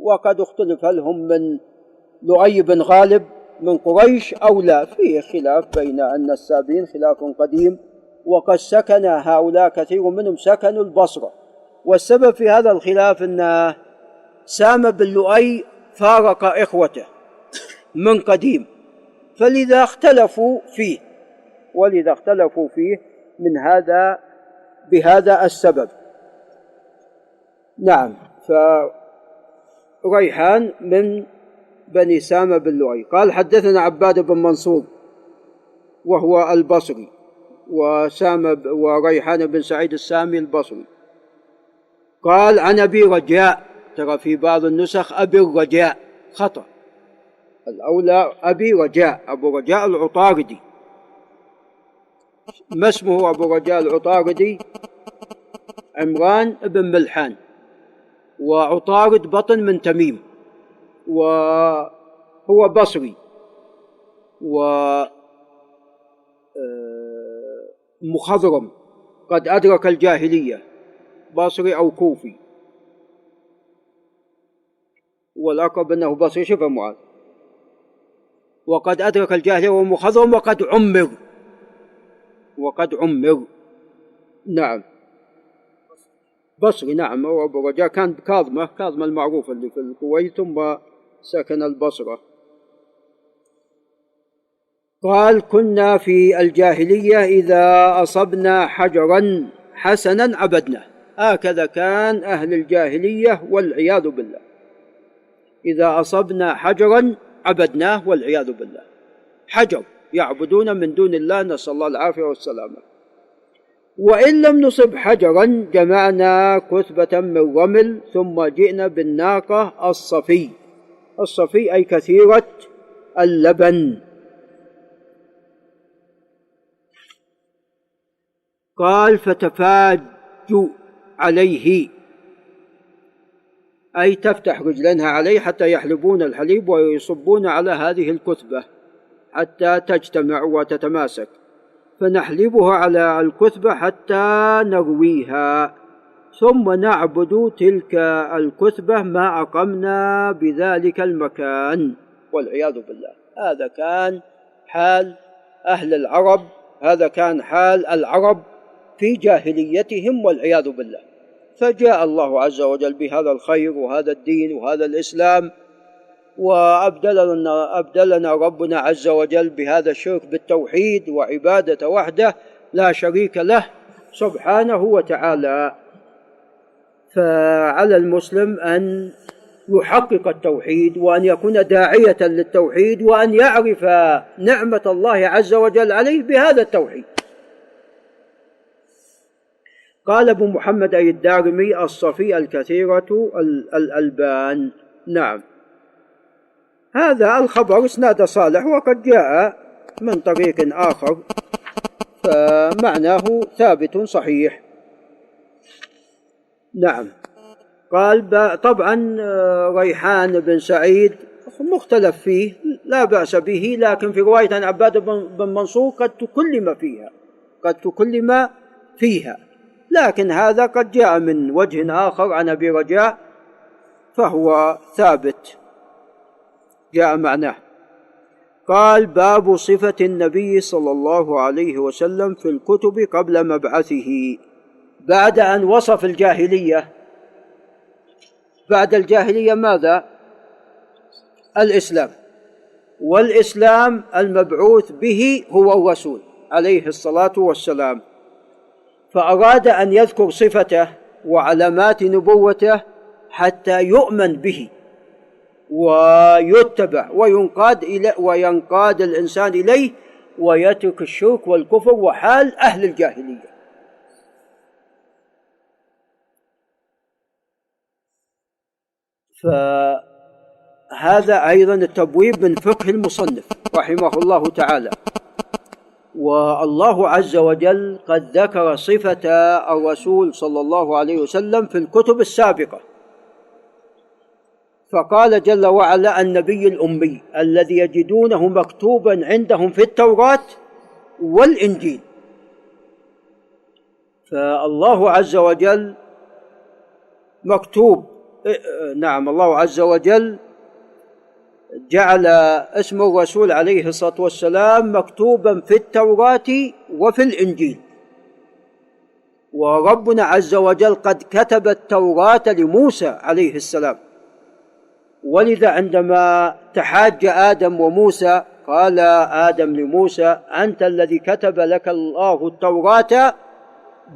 وقد اختلف هل هم من لؤي بن غالب من قريش أو لا، فيه خلاف بين أن السابين خلاف قديم، وقد سكن هؤلاء كثير منهم سكنوا البصرة. والسبب في هذا الخلاف أن سامة بن لؤي فارق إخوته من قديم، فلذا اختلفوا فيه، ولذا اختلفوا فيه بهذا السبب. نعم. فريحان من بني سامة بن لؤي قال حدثنا عباد بن منصور وهو البصري، وريحان بن سعيد السامي البصري قال عن أبي رجاء، ترى في بعض النسخ أبي الرجاء خطأ، الأولى أبي رجاء، أبو رجاء العطاردي. ما اسمه أبو رجاء العطاردي؟ عمران بن ملحان، وعطارد بطن من تميم، وهو بصري ومخضرم، قد أدرك الجاهلية، بصري أو كوفي، والأقرب أنه بصري. شوف معاذ، وقد أدرك الجاهلية ومخضرم وقد عمر. نعم بصري. نعم. وأبو رجاء كان كاظمة المعروفة اللي في الكويت، ثم سكن البصرة. قال كنا في الجاهلية إذا أصبنا حجرا حسنا عبدناه. هكذا كان أهل الجاهلية والعياذ بالله، إذا أصبنا حجرا عبدناه والعياذ بالله. حجر يعبدون من دون الله، نسأل الله العافية والسلامة. وإن لم نصب حجرا جمعنا كثبة من رمل ثم جئنا بالناقة الصفي أي كثيرة اللبن. قال فتفاج عليه أي تفتح رجلنها عليه حتى يحلبون الحليب ويصبون على هذه الكثبة حتى تجتمع وتتماسك، فنحلبها على الكثبة حتى نرويها، ثم نعبد تلك الكثبة ما أقمنا بذلك المكان، والعياذ بالله. هذا كان حال أهل العرب، هذا كان حال العرب في جاهليتهم والعياذ بالله. فجاء الله عز وجل بهذا الخير وهذا الدين وهذا الإسلام، وأبدلنا ربنا عز وجل بهذا الشرك بالتوحيد وعبادة وحده لا شريك له سبحانه وتعالى. فعلى المسلم أن يحقق التوحيد، وأن يكون داعية للتوحيد، وأن يعرف نعمة الله عز وجل عليه بهذا التوحيد. قال أبو محمد أي الدارمي الصفي الكثيرة الألبان. نعم. هذا الخبر اسناد صالح، وقد جاء من طريق آخر، فمعناه ثابت صحيح. نعم. قال طبعا ريحان بن سعيد مختلف فيه، لا بأس به، لكن في رواية عن عباد بن منصور قد تكلم فيها، لكن هذا قد جاء من وجه آخر عن أبي رجاء فهو ثابت، جاء معناه. قال باب صفة النبي صلى الله عليه وسلم في الكتب قبل مبعثه. بعد أن وصف الجاهلية، بعد الجاهلية ماذا؟ الإسلام، والإسلام المبعوث به هو الرسول عليه الصلاة والسلام، فأراد أن يذكر صفته وعلامات نبوته حتى يؤمن به ويتبع وينقاد الإنسان إليه، ويترك الشرك والكفر وحال أهل الجاهلية. فهذا أيضا التبويب من فقه المصنف رحمه الله تعالى. والله عز وجل قد ذكر صفة الرسول صلى الله عليه وسلم في الكتب السابقة، فقال جل وعلا النبي الأمي الذي يجدونه مكتوبا عندهم في التوراة والإنجيل. فالله عز وجل مكتوب، نعم، الله عز وجل جعل اسم الرسول عليه الصلاة والسلام مكتوبا في التوراة وفي الإنجيل، وربنا عز وجل قد كتب التوراة لموسى عليه السلام، ولذا عندما تحاج آدم وموسى قال آدم لموسى: أنت الذي كتب لك الله التوراة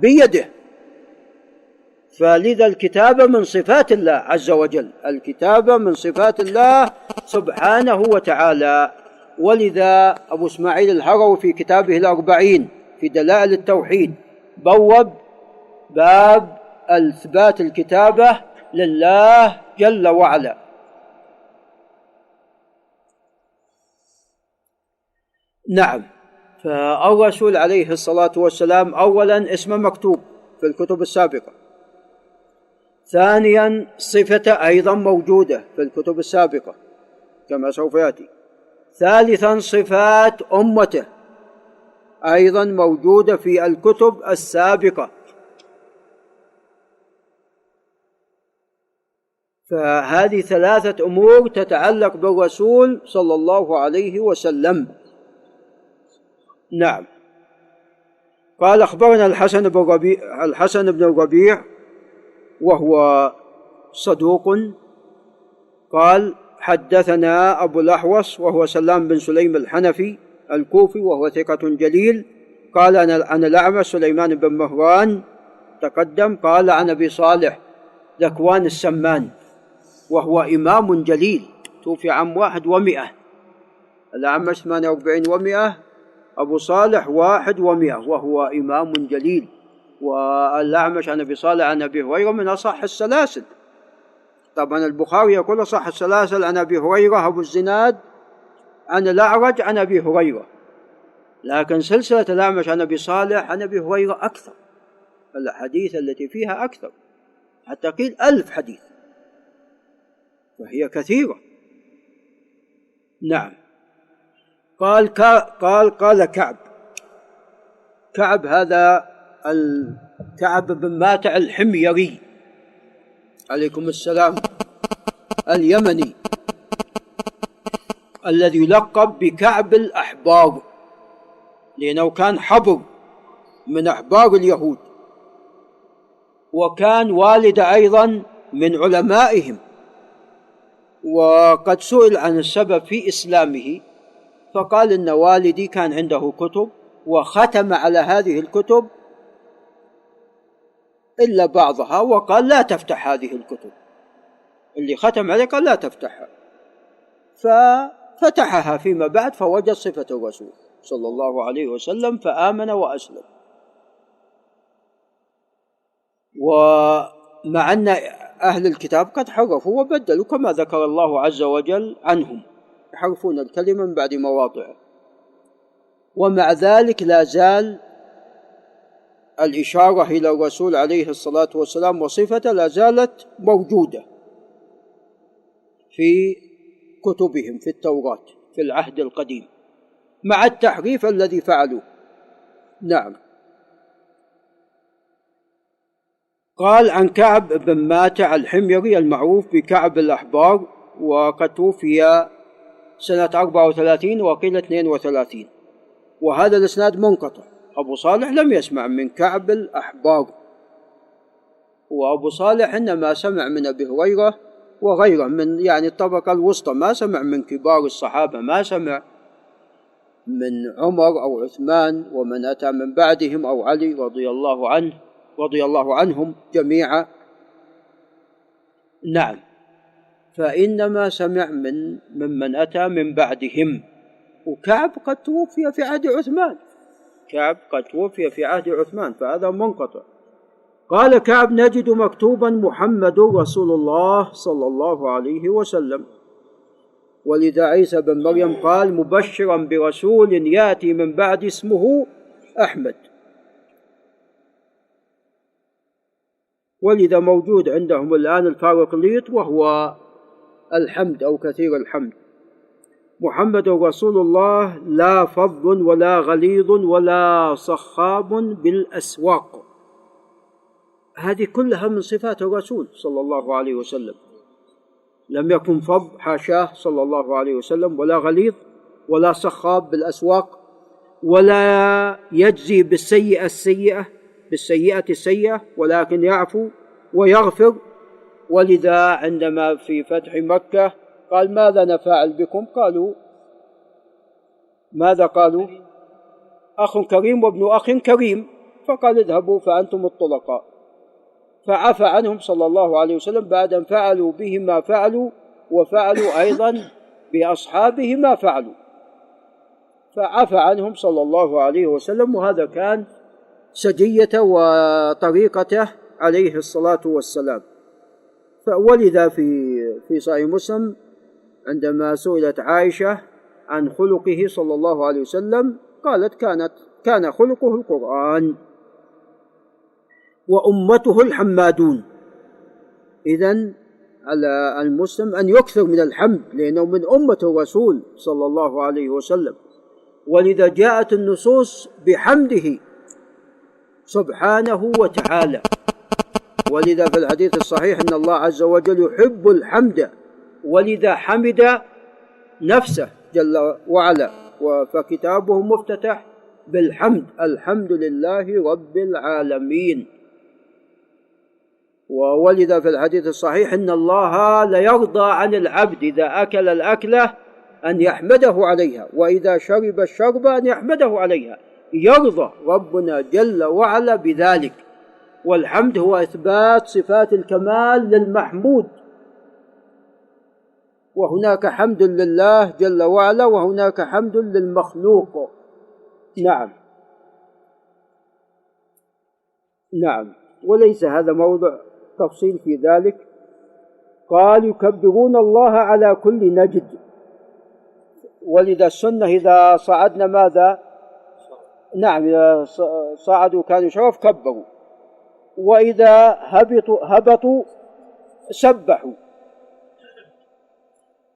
بيده. فلذا الكتابة من صفات الله عز وجل، الكتابة من صفات الله سبحانه وتعالى. ولذا أبو إسماعيل الهروي في كتابه الأربعين في دلائل التوحيد بوب باب إثبات الكتابة لله جل وعلا. نعم. فالرسول عليه الصلاة والسلام أولا اسمه مكتوب في الكتب السابقة، ثانيا صفته أيضا موجودة في الكتب السابقة كما سوف يأتي، ثالثا صفات أمته أيضا موجودة في الكتب السابقة. فهذه ثلاثة أمور تتعلق بالرسول صلى الله عليه وسلم. نعم. قال: أخبرنا الحسن بن الربيع وهو صدوق، قال: حدثنا أبو الأحوص وهو سلام بن سليم الحنفي الكوفي وهو ثقة جليل، قال: عن الأعمش سليمان بن مهران تقدم، قال: عن أبي صالح ذكوان السمان وهو إمام جليل توفي عام 100، الأعمش 48 و100، أبو صالح 1 و100، وهو إمام جليل. والأعمش عن أبي صالح عن أبي هريرة من أصح السلاسل. طبعا البخاري يقول أصح السلاسل عن أبي هريرة أبو الزناد عن الأعرج عن أبي هريرة، لكن سلسلة الأعمش عن أبي صالح عن أبي هريرة أكثر، الحديث التي فيها أكثر، حتى قيل 1000 حديث، وهي كثيرة. نعم. قال كعب هذا كعب بن ماتع الحميري عليكم السلام اليمني، الذي يلقب بكعب الأحبار، لأنه كان حبر من أحبار اليهود، وكان والد أيضا من علمائهم. وقد سئل عن السبب في إسلامه فقال: إن والدي كان عنده كتب وختم على هذه الكتب إلا بعضها، وقال: لا تفتح هذه الكتب، اللي ختم عليه قال لا تفتحها. ففتحها فيما بعد فوجد صفة الرسول صلى الله عليه وسلم فآمن وأسلم. ومع أن أهل الكتاب قد حرفوا وبدلوا كما ذكر الله عز وجل عنهم، يحرفون الكلمة من بعد مواضعه، ومع ذلك لا زال الإشارة إلى الرسول عليه الصلاة والسلام وصفته لا زالت موجودة في كتبهم في التوراة في العهد القديم مع التحريف الذي فعلوه. نعم. قال: عن كعب بن ماتع الحميري المعروف بكعب الأحبار، وقد توفي سنة 34 وقيل 32، وهذا الإسناد منقطع. أبو صالح لم يسمع من كعب الأحبار، وأبو صالح إنما سمع من أبي هريرة وغيره من يعني الطبقة الوسطى، ما سمع من كبار الصحابة، ما سمع من عمر أو عثمان ومن أتى من بعدهم أو علي رضي الله عنهم جميعا. نعم. فإنما سمع من أتى من بعدهم. وكعب قد توفي في عهد عثمان، فهذا منقطع. قال كعب: نجد مكتوبا محمد رسول الله صلى الله عليه وسلم. ولذا عيسى بن مريم قال: مبشرا برسول يأتي من بعد اسمه أحمد. ولذا موجود عندهم الآن الفارقليط وهو الحمد أو كثير الحمد. محمد رسول الله لا فظ ولا غليظ ولا صخاب بالأسواق. هذه كلها من صفات الرسول صلى الله عليه وسلم، لم يكن فظ حاشاه صلى الله عليه وسلم، ولا غليظ ولا صخاب بالأسواق، ولا يجزي بالسيئة السيئة، ولكن يعفو ويغفر. ولذا عندما في فتح مكة قال: ماذا نفعل بكم؟ قالوا: ماذا قالوا؟ أخ كريم وابن أخ كريم، فقال اذهبوا فأنتم الطلقاء، فعفى عنهم صلى الله عليه وسلم بعد أن فعلوا به ما فعلوا، وفعلوا أيضا بأصحابه ما فعلوا، فعفى عنهم صلى الله عليه وسلم. وهذا كان سجيته وطريقته عليه الصلاة والسلام. ولذا في صحيح مسلم عندما سئلت عائشة عن خلقه صلى الله عليه وسلم قالت كان خلقه القرآن وأمته الحمادون. إذن على المسلم أن يكثر من الحمد، لأنه من أمة الرسول صلى الله عليه وسلم، ولذا جاءت النصوص بحمده سبحانه وتعالى. ولذا في الحديث الصحيح أن الله عز وجل يحب الحمد، ولذا حمد نفسه جل وعلا، فكتابه مفتتح بالحمد، الحمد لله رب العالمين. ولذا في الحديث الصحيح إن الله ليرضى عن العبد إذا أكل الأكلة أن يحمده عليها، وإذا شرب الشرب أن يحمده عليها، يرضى ربنا جل وعلا بذلك. والحمد هو إثبات صفات الكمال للمحمود، وهناك حمد لله جل وعلا وهناك حمد للمخلوق. نعم، وليس هذا موضع تفصيل في ذلك. قال يكبرون الله على كل نجد، ولذا السنة إذا صعدنا ماذا؟ نعم، إذا صعدوا كانوا شرف كبروا، وإذا هبطوا سبحوا.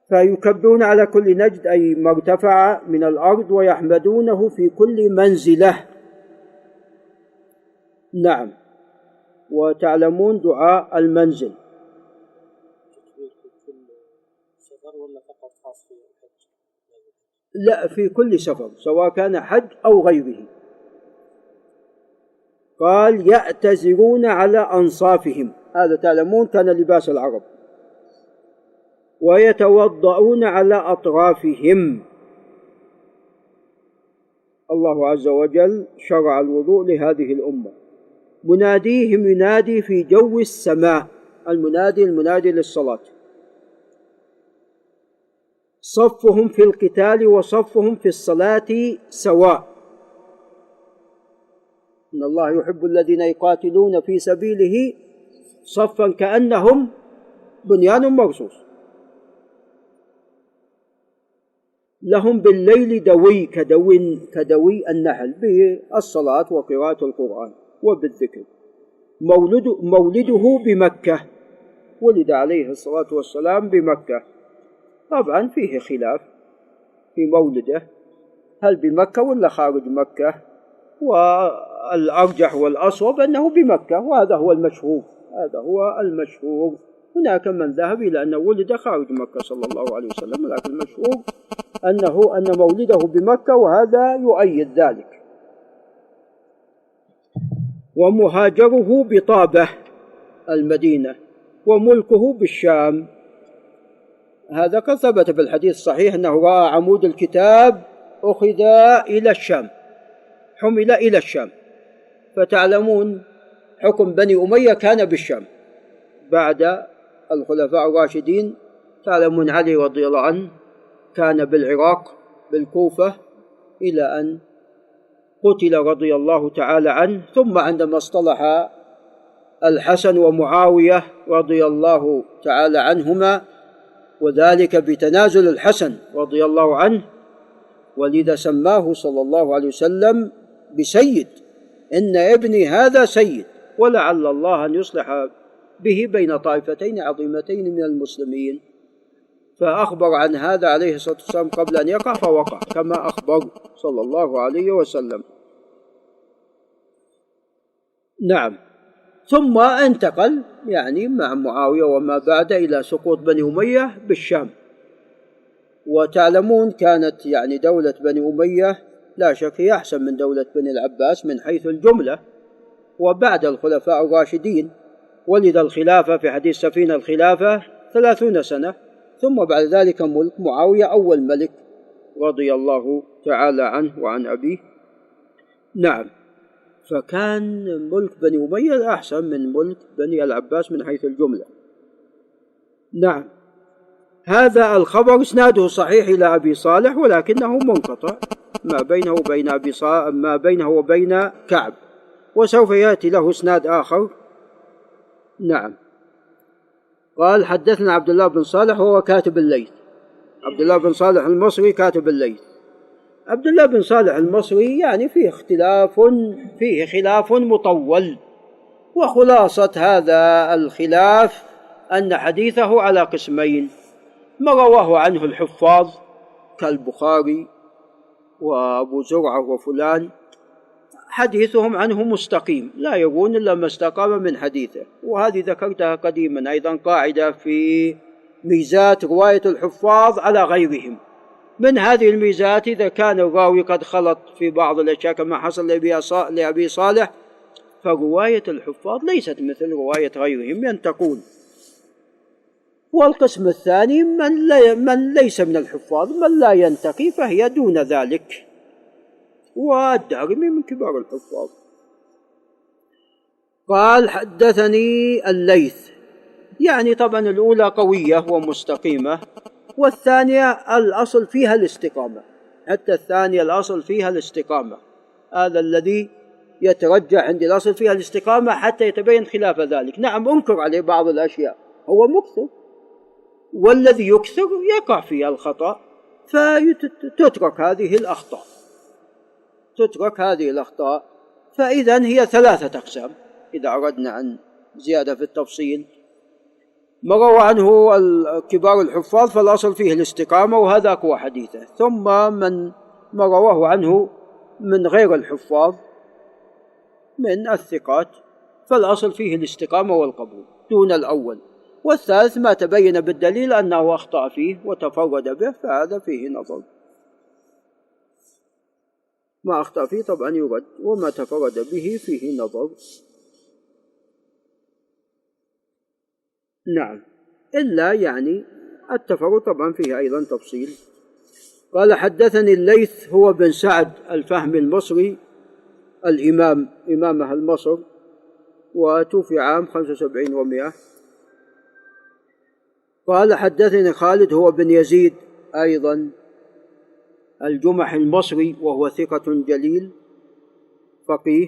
فيكبرون على كل نجد أي ما ارتفع من الأرض، ويحمدونه في كل منزله. نعم، وتعلمون دعاء المنزل. لا، في كل سفر سواء كان حج أو غيره. قال يأتزرون على أنصافهم، هذا تعلمون كان لباس العرب. ويتوضؤون على أطرافهم، الله عز وجل شرع الوضوء لهذه الأمة. مناديهم ينادي في جو السماء، المنادي للصلاة. صفهم في القتال وصفهم في الصلاة سواء، إن الله يحب الذين يقاتلون في سبيله صفا كأنهم بنيان مرصوص. لهم بالليل دوي كدوي النحل، بالصلاة وقراءة القرآن وبالذكر. مولده بمكة، ولد عليه الصلاة والسلام بمكة. طبعا فيه خلاف في مولده، هل بمكة ولا خارج مكة، والأرجح والأصوب أنه بمكة، وهذا هو المشهور. هناك من ذهب إلى أنه ولد خارج مكة صلى الله عليه وسلم، لكن المشهور أن مولده بمكة، وهذا يؤيد ذلك. ومهاجره بطابة المدينة، وملكه بالشام. هذا قد ثبت في الحديث الصحيح أنه رأى عمود الكتاب أخذ إلى الشام، حمل إلى الشام. فتعلمون حكم بني أمية كان بالشام بعد الخلفاء الراشدين. تعلمون علي رضي الله عنه كان بالعراق بالكوفة إلى أن قتل رضي الله تعالى عنه. ثم عندما اصطلح الحسن ومعاوية رضي الله تعالى عنهما، وذلك بتنازل الحسن رضي الله عنه، ولذا سماه صلى الله عليه وسلم بسيد، إن ابني هذا سيد، ولعل الله أن يصلح به بين طائفتين عظيمتين من المسلمين. فأخبر عن هذا عليه الصلاة والسلام قبل أن يقع، فوقع كما أخبر صلى الله عليه وسلم. نعم، ثم انتقل مع معاوية وما بعد إلى سقوط بني أمية بالشام. وتعلمون كانت دولة بني أمية لا شك هي أحسن من دولة بني العباس من حيث الجملة، وبعد الخلفاء الراشدين. ولذا الخلافة في حديث سفينة الخلافة 30 سنة، ثم بعد ذلك ملك معاوية أول ملك رضي الله تعالى عنه وعن أبيه. نعم، فكان ملك بني أمية أحسن من ملك بني العباس من حيث الجملة. نعم، هذا الخبر اسناده صحيح إلى أبي صالح ولكنه منقطع ما بينه وبين كعب، وسوف يأتي له اسناد آخر. نعم. قال حدثنا عبد الله بن صالح وهو كاتب الليث. عبد الله بن صالح المصري كاتب الليث. عبد الله بن صالح المصري يعني فيه خلاف مطول، وخلاصة هذا الخلاف أن حديثه على قسمين: ما رواه عنه الحفاظ كالبخاري وأبو زرعة وفلان حديثهم عنه مستقيم، لا يرون إلا ما استقام من حديثه، وهذه ذكرتها قديما أيضا قاعدة في ميزات رواية الحفاظ على غيرهم. من هذه الميزات إذا كان الراوي قد خلط في بعض الأشياء كما حصل لأبي صالح، فرواية الحفاظ ليست مثل رواية غيرهم، ينتقون. والقسم الثاني من ليس من الحفاظ، من لا ينتقي، فهي دون ذلك، والدارمي من كبار الحفاظ. قال حدثني الليث، يعني طبعا الأولى قوية ومستقيمة، والثانية الأصل فيها الاستقامة، حتى الثانية الأصل فيها الاستقامة، هذا الذي يترجح عندي، الأصل فيها الاستقامة حتى يتبين خلاف ذلك. نعم، أنكر عليه بعض الأشياء، هو مكثر، والذي يكثر يقع فيه الخطأ، فتترك هذه الأخطاء. فإذن هي 3 أقسام إذا أردنا عن زيادة في التفصيل. ما روى عنه كبار الحفاظ فالأصل فيه الاستقامة، وهذا أقوى حديثه. ثم ما رواه عنه من غير الحفاظ من الثقات فالأصل فيه الاستقامة والقبول دون الأول. والثالث ما تبين بالدليل أنه أخطأ فيه وتفرد به، فهذا فيه نظر. ما أخطأ فيه طبعا يرد، وما تفرد به فيه نظر. نعم، إلا يعني التفرد طبعا فيه أيضا تفصيل. قال حدثني الليث هو بن سعد الفهمي المصري الإمام، إمام أهل مصر، وتوفي عام 75 و100. قال حدثني خالد هو بن يزيد أيضا الجمح المصري، وهو ثقة جليل فقيه.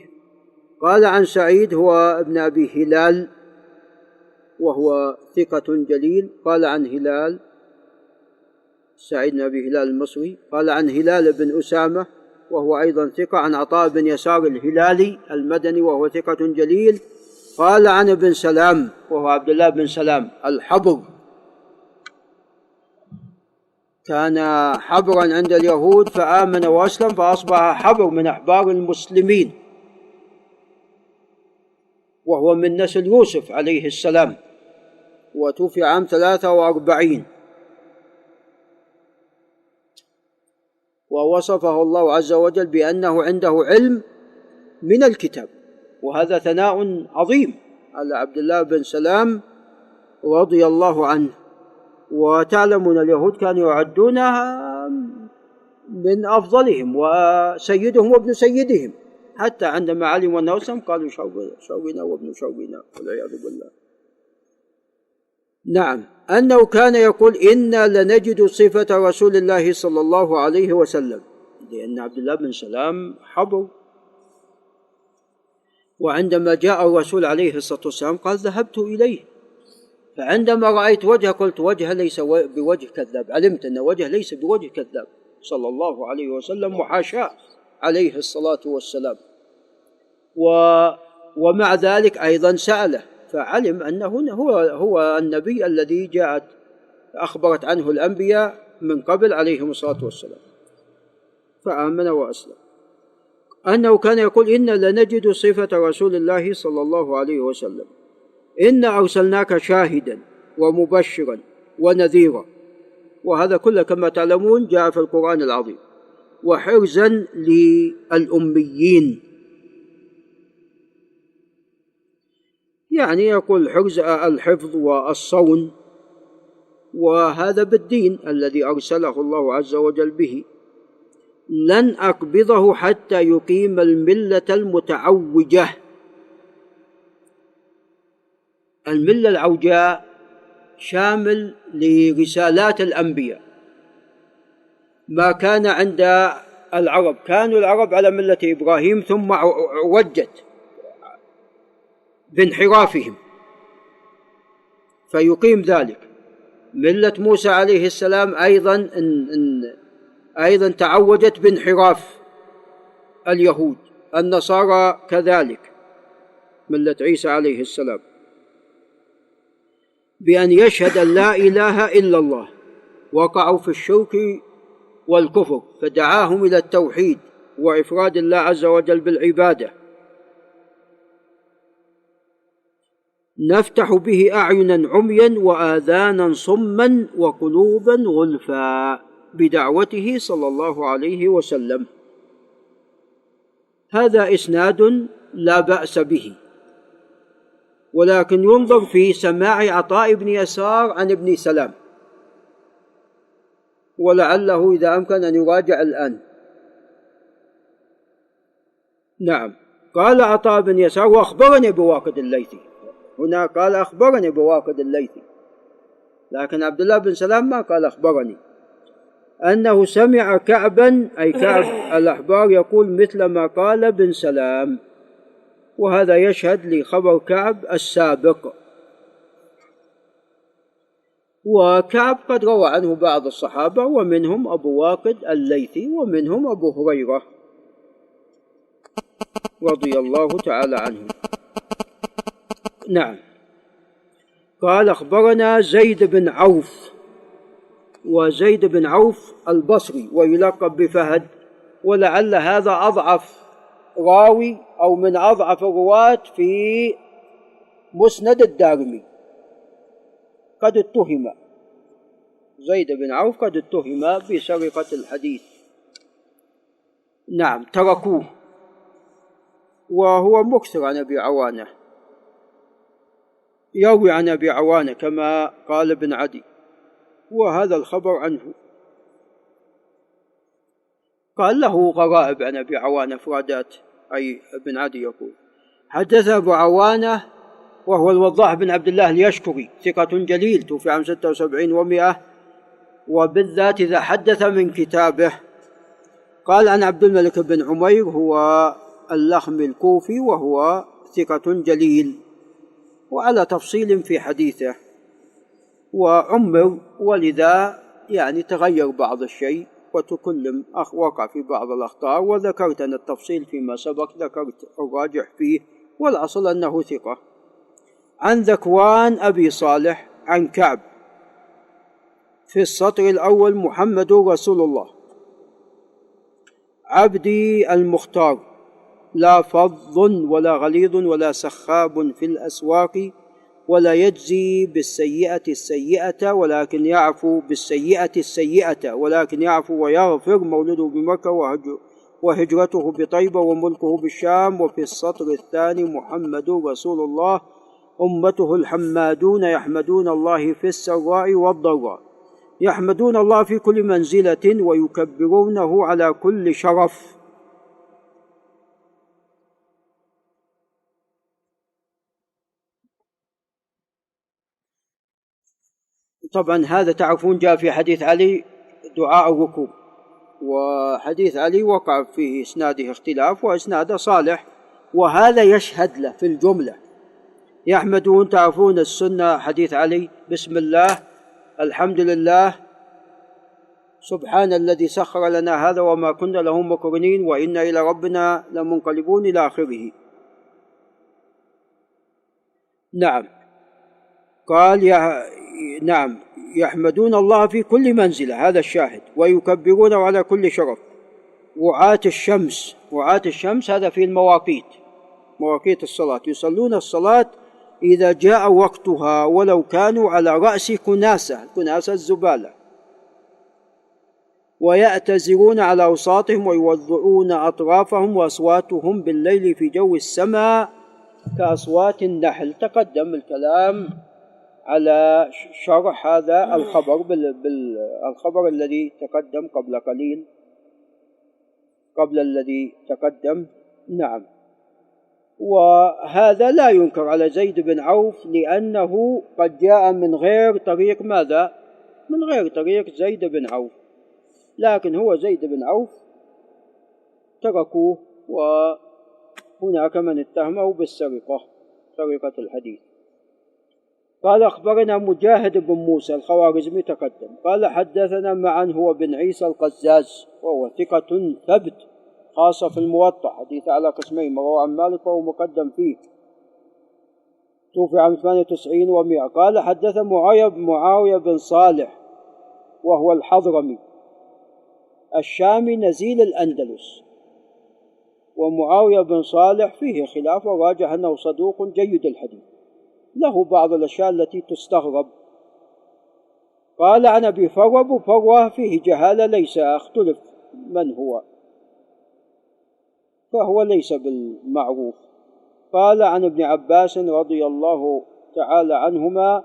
قال عن سعيد هو ابن أبي هلال، وهو ثقة جليل. قال عن هلال، سعيد بن أبي هلال المصري. قال عن هلال بن أسامة وهو أيضا ثقة. عن عطاء بن يسار الهلالي المدني وهو ثقة جليل. قال عن ابن سلام وهو عبد الله بن سلام الحبر، كان حبرا عند اليهود فآمن وأسلم فأصبح حبر من أحبار المسلمين، وهو من نسل يوسف عليه السلام، وتوفي عام 43. ووصفه الله عز وجل بأنه عنده علم من الكتاب، وهذا ثناء عظيم على عبد الله بن سلام رضي الله عنه. وتعلمون اليهود كانوا يعدونه من أفضلهم وسيدهم وابن سيدهم، حتى عندما علموا أنه أسلم قالوا شوينا وابن شوينا والعياذ بالله. نعم، أنه كان يقول إنا لنجد صفة رسول الله صلى الله عليه وسلم، لأن عبد الله بن سلام حبر. وعندما جاء الرسول عليه الصلاة والسلام قال ذهبت إليه، فعندما رأيت وجهه قلت وجهه ليس بوجه كذاب، علمت أن وجهه ليس بوجه كذاب صلى الله عليه وسلم، وحاشاه عليه الصلاة والسلام. ومع ذلك أيضا سأله فعلم أنه هو النبي الذي جاءت أخبرت عنه الأنبياء من قبل عليهم الصلاة والسلام، فآمن وأسلم. أنه كان يقول إن لنجد صفة رسول الله صلى الله عليه وسلم، إن أرسلناك شاهدا ومبشرا ونذيرا، وهذا كله كما تعلمون جاء في القرآن العظيم، وحرزا للأميين، يعني يقول حرز الحفظ والصون، وهذا بالدين الذي أرسله الله عز وجل به لن أقبضه حتى يقيم الملة المتعوجة. الملة العوجاء شامل لرسالات الأنبياء. ما كان عند العرب، كانوا العرب على ملة إبراهيم ثم عوجت بانحرافهم فيقيم ذلك. ملة موسى عليه السلام أيضا تعوجت بانحراف اليهود. النصارى كذلك، ملة عيسى عليه السلام، بأن يشهد أن لا إله إلا الله، وقعوا في الشرك والكفر فدعاهم إلى التوحيد وإفراد الله عز وجل بالعبادة. نفتح به أعينا عميا وآذانا صما وقلوبا غلفا بدعوته صلى الله عليه وسلم. هذا إسناد لا بأس به، ولكن ينظر في سماع عطاء بن يسار عن ابن سلام، ولعله إذا أمكن أن يراجع الآن. نعم، قال عطاء بن يسار وأخبرني بواقد الليثي. هنا قال أخبرني بواقد الليثي، لكن عبد الله بن سلام ما قال أخبرني، أنه سمع كعبا أي كعب الأحبار يقول مثل ما قال بن سلام، وهذا يشهد لخبر كعب السابق. وكعب قد روى عنه بعض الصحابة، ومنهم أبو واقد الليثي، ومنهم أبو هريرة رضي الله تعالى عنه. نعم، قال أخبرنا زيد بن عوف، وزيد بن عوف البصري ويلقب بفهد، ولعل هذا أضعف راوي أو من أضعف الرواة في مسند الدارمي. قد اتهم زيد بن عوف، قد اتهم بسرقة الحديث. نعم، تركوه، وهو مكثر عن أبي عوانة، يروي عن أبي عوانة كما قال ابن عدي، وهذا الخبر عنه. قال له غرائب عن أبي عوانة فرادات، أي ابن عدي يقول حدث أبو عوانة وهو الوضاح بن عبد الله اليشكري، ثقة جليل، توفي عام 76 و100، وبالذات إذا حدث من كتابه. قال عن عبد الملك بن عمير، هو اللخمي الكوفي، وهو ثقة جليل، وعلى تفصيل في حديثه، وعمر، ولذا يعني تغير بعض الشيء وتكلم وقع في بعض الأخطاء، وذكرت أن التفصيل فيما سبق ذكرت الراجح فيه، والأصل أنه ثقة. عن ذكوان أبي صالح عن كعب في السطر الأول: محمد رسول الله عبدي المختار، لا فظ ولا غليظ ولا سخاب في الأسواق، ولا يجزي بالسيئة السيئة ولكن يعفو بالسيئة السيئة، ولكن يعفو ويغفر، مولده بمكة وهجرته بطيبة وملكه بالشام. وفي السطر الثاني: محمد رسول الله أمته الحمادون يحمدون الله في السراء والضراء، يحمدون الله في كل منزلة ويكبرونه على كل شرف. طبعا هذا تعرفون جاء في حديث علي دعاء الركوب، وحديث علي وقع في إسناده اختلاف، وإسناده صالح، وهذا يشهد له في الجملة. يحمدون، تعرفون السنة حديث علي: بسم الله، الحمد لله، سبحان الذي سخر لنا هذا وما كنا له مقرنين وإنا إلى ربنا لمنقلبون، إلى آخره. نعم، قال نعم، يحمدون الله في كل منزلة، هذا الشاهد، ويكبرونه على كل شرف. وعاة الشمس، وعاة الشمس هذا في المواقيت، مواقيت الصلاة، يصلون الصلاة إذا جاء وقتها ولو كانوا على رأس كناسة، كناسة الزبالة، ويأتزرون على أوساطهم ويوضعون أطرافهم، وأصواتهم بالليل في جو السماء كأصوات النحل. تقدم الكلام على شرح هذا الخبر بالخبر الذي تقدم قبل قليل. قبل الذي تقدم. نعم. وهذا لا ينكر على زيد بن عوف لأنه قد جاء من غير طريق ماذا؟ من غير طريق زيد بن عوف، لكن هو زيد بن عوف تركوه، وهناك من اتهمه بالسرقة، سرقة الحديث. قال أخبرنا مجاهد بن موسى الخوارزمي تقدم. قال حدثنا معا هو بن عيسى القزاز وهو ثقة ثبت، خاصة في الموطأ، حديث على قسمين، مروى عن مالك وهو مقدم فيه، توفي عام 98 و100. قال حدث معاوية بن صالح وهو الحضرمي الشامي نزيل الأندلس. ومعاوية بن صالح فيه خلاف، وراجح أنه صدوق جيد الحديث، له بعض الأشياء التي تستغرب. قال عن أبي فروة، فروة فيه جهالة، ليس اختلف من هو، فهو ليس بالمعروف. قال عن ابن عباس رضي الله تعالى عنهما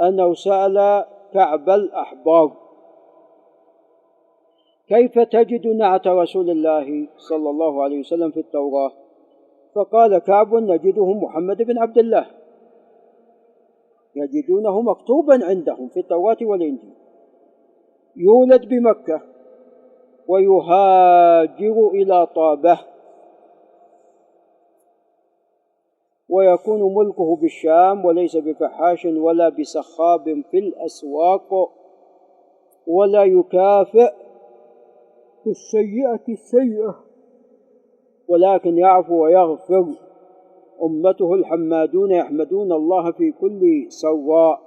أنه سأل كعب الأحبار: كيف تجد نعت رسول الله صلى الله عليه وسلم في التوراة؟ فقال كعب: نجده محمد بن عبد الله، يجدونه مكتوبا عندهم في التوراة والإنجيل، يولد بمكة ويهاجر إلى طابة، ويكون ملكه بالشام، وليس بفحاش ولا بسخاب في الأسواق، ولا يكافئ السيئة السيئة، ولكن يعفو ويغفر. أمته الحمادون يحمدون الله في كل سراء.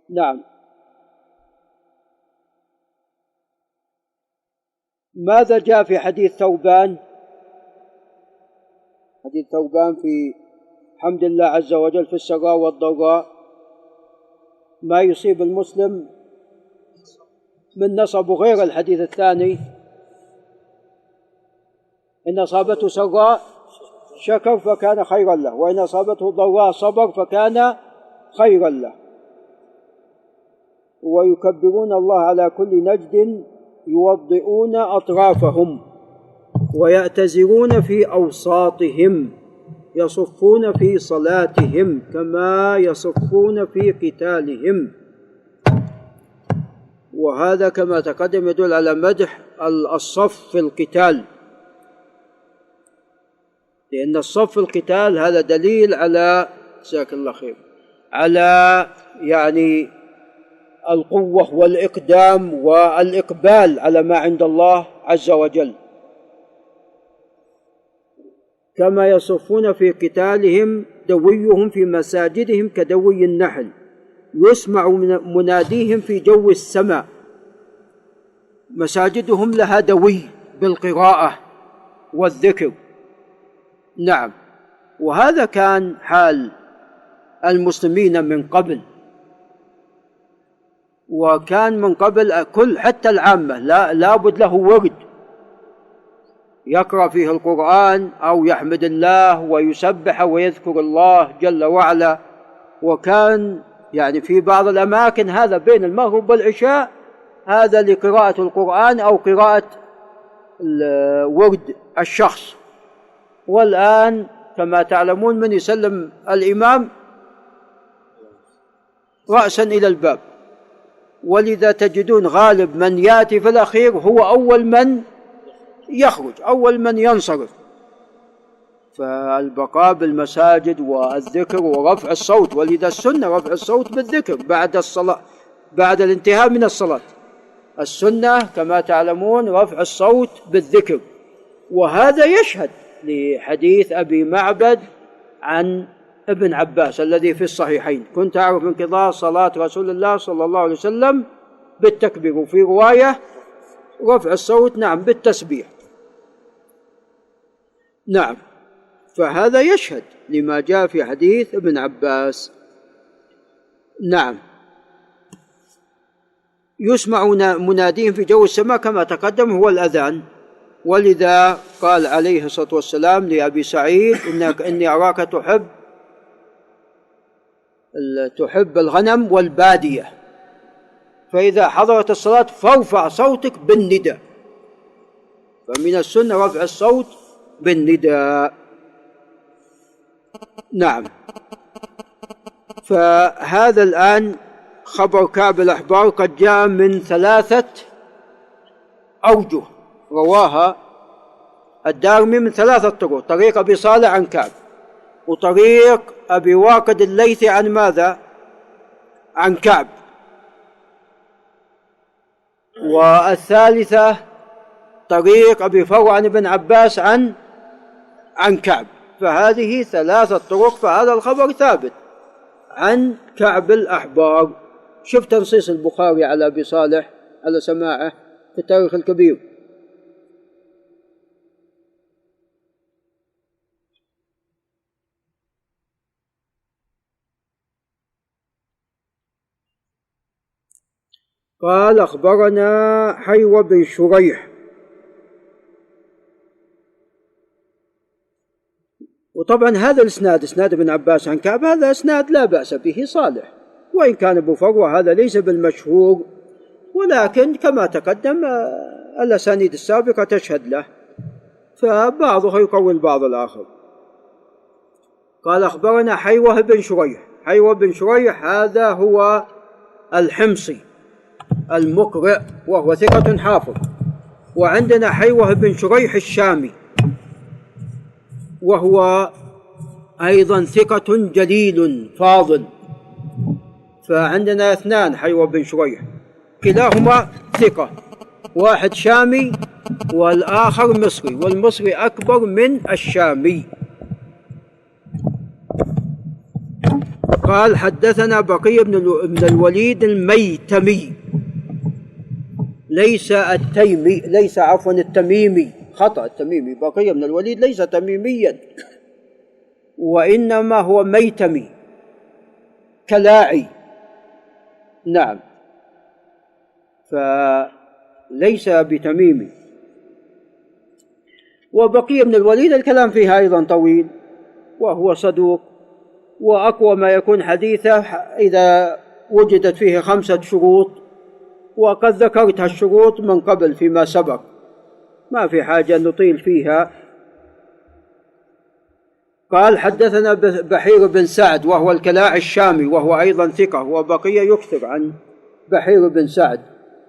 نعم. ماذا جاء في حديث ثوبان؟ حديث ثوبان في حمد الله عز وجل في السراء والضراء، ما يصيب المسلم من نصب، غير الحديث الثاني: إن أصابته سراء شكر فكان خيرا له، وإن أصابته ضراء صبر فكان خيرا له. ويكبرون الله على كل نجد، يوضئون أطرافهم، ويأتزرون في أوساطهم، يصفون في صلاتهم كما يصفون في قتالهم. وهذا كما تقدم يدل على مدح الصف في القتال، لأن الصف في القتال هذا دليل على، جزاك الله خير، على يعني القوة والإقدام والإقبال على ما عند الله عز وجل. كما يصفون في قتالهم، دويهم في مساجدهم كدوي النحل، يسمع مناديهم في جو السماء. مساجدهم لها دوي بالقراءة والذكر. نعم. وهذا كان حال المسلمين من قبل، وكان من قبل كل حتى العامة لابد له ورد يقرأ فيه القرآن أو يحمد الله ويسبح ويذكر الله جل وعلا. وكان يعني في بعض الأماكن هذا بين المغرب والعشاء هذا لقراءة القرآن أو قراءة ورد الشخص. والآن كما تعلمون من يسلم الإمام رأسا إلى الباب، ولذا تجدون غالب من يأتي في الأخير هو أول من يخرج، أول من ينصرف. فالبقاء بالمساجد والذكر ورفع الصوت، ولذا السنة رفع الصوت بالذكر بعد الصلاة، بعد الانتهاء من الصلاة. السنة كما تعلمون رفع الصوت بالذكر. وهذا يشهد لحديث أبي معبد عن ابن عباس الذي في الصحيحين: كنت أعرف انقضاء صلاة رسول الله صلى الله عليه وسلم بالتكبير، وفي رواية رفع الصوت نعم بالتسبيح. نعم. فهذا يشهد لما جاء في حديث ابن عباس. نعم. يسمع مناديهم في جو السماء كما تقدم هو الأذان. ولذا قال عليه الصلاة والسلام لأبي سعيد: إني أراك تحب الغنم والبادية، فإذا حضرت الصلاة فارفع صوتك بالنداء. فمن السنة رفع الصوت بالنداء. نعم. فهذا الآن خبر كعب الأحبار قد جاء من 3 أوجه، رواها الدارمي من 3 طرق: طريق أبي صالح عن كعب، وطريق أبي واقد الليثي عن ماذا؟ عن كعب، والثالثة طريق أبي فروة عن ابن عباس عن كعب. فهذه 3 طرق، فهذا الخبر ثابت عن كعب الأحبار. شوف تنصيص البخاري على أبي صالح على سماعه في التاريخ الكبير. قال: أخبرنا حيوة بن شريح. وطبعا هذا الإسناد، إسناد ابن عباس عن كعب، هذا إسناد لا بأس به صالح، وإن كان أبو فروة هذا ليس بالمشهور، ولكن كما تقدم الأسانيد السابقة تشهد له، فبعضها يقوي البعض الآخر. قال: أخبرنا حيوة بن شريح. حيوة بن شريح هذا هو الحمصي المقرئ، وهو ثقة حافظ. وعندنا حيوة بن شريح الشامي، وهو أيضا ثقة جليل فاضل. فعندنا 2 حيوة بن شريح، كلاهما ثقة، واحد شامي والآخر مصري، والمصري أكبر من الشامي. قال: حدثنا بقية بن الوليد الميتمي، ليس التيمي، ليس عفوا التميمي، خطأ التميمي، بقية بن الوليد ليس تميميا، وإنما هو ميتمي كلاعي. نعم، فليس بتميمي. وبقية بن الوليد الكلام فيها أيضا طويل، وهو صدوق، وأقوى ما يكون حديثه إذا وجدت فيه 5 شروط، وقد ذكرت الشروط من قبل فيما سبق، ما في حاجة نطيل فيها. قال: حدثنا بحير بن سعد، وهو الكلاعي الشامي، وهو أيضا ثقة، وبقية يكثر عن بحير بن سعد،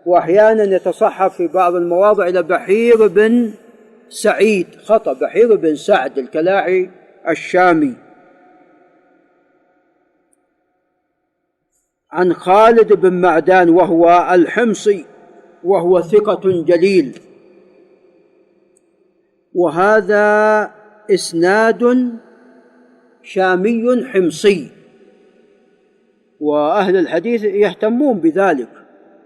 وأحيانا يتصحف في بعض المواضع إلى بحير بن سعيد، خطأ، بحير بن سعد الكلاعي الشامي. عن خالد بن معدان، وهو الحمصي، وهو ثقة جليل. وهذا إسناد شامي حمصي، وأهل الحديث يهتمون بذلك،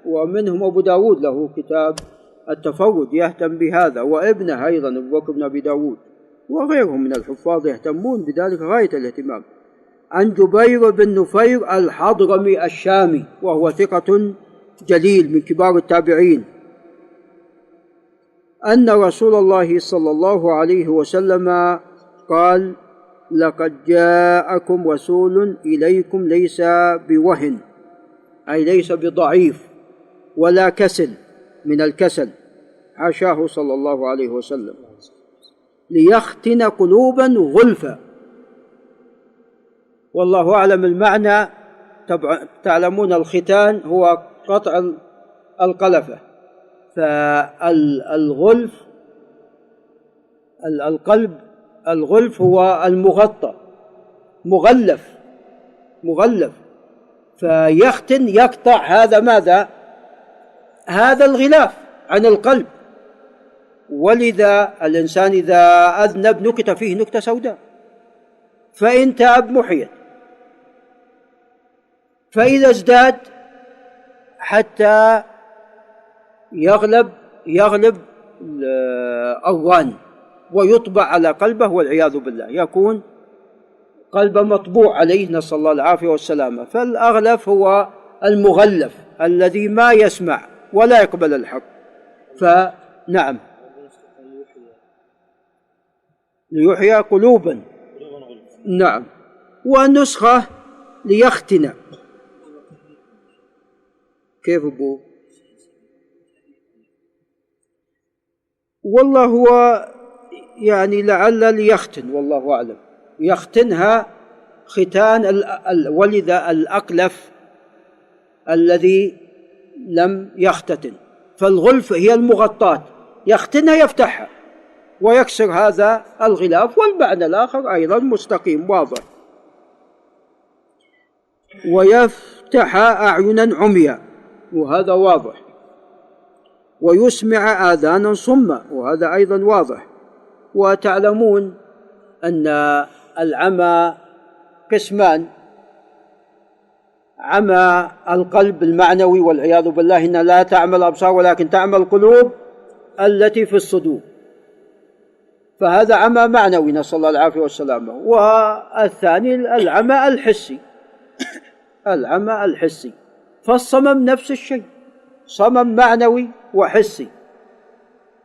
ومنهم أبو داود له كتاب التفرد يهتم بهذا، وابنه أيضا أبو بكر بن أبي داود، وغيرهم من الحفاظ يهتمون بذلك غاية الاهتمام. عن جبير بن نفير الحضرمي الشامي، وهو ثقة جليل من كبار التابعين، أن رسول الله صلى الله عليه وسلم قال: لقد جاءكم رسول إليكم ليس بوهن، أي ليس بضعيف ولا كسل من الكسل، حاشاه صلى الله عليه وسلم، ليختن قلوبا غلفا. والله أعلم المعنى. تعلمون الختان هو قطع القلفة، فالغلف القلب، الغلف هو المغطى، مغلف، فيختن يقطع هذا ماذا؟ هذا الغلاف عن القلب. ولذا الإنسان إذا أذنب نكت فيه نكتة سوداء، فإن تاب محيت، فإذا ازداد حتى يغلب الران ويطبع على قلبه والعياذ بالله، يكون قلبه مطبوع عليه، نسأل الله العافية والسلامة. فالأغلف هو المغلف الذي ما يسمع ولا يقبل الحق. فنعم، ليحيى قلوبا، نعم. ونسخة ليختن، كيف أبو؟ والله هو يعني لعل ليختن، والله أعلم، يختنها ختان ولد الأقلف الذي لم يختتن، فالغلف هي المغطاة، يختنها يفتحها ويكسر هذا الغلاف. والمعنى الآخر أيضا مستقيم واضح. ويفتح أعينا عميا، وهذا واضح. ويسمع آذانا صما، وهذا أيضا واضح. وتعلمون أن العمى قسمان: عمى القلب المعنوي والعياذ بالله، إنها لا تعمى الأبصار ولكن تعمى القلوب التي في الصدور، فهذا عمى معنوي نسأل الله العافية والسلامة. والثاني العمى الحسي، العمى الحسي. فالصمم نفس الشيء، صمم معنوي وحسي.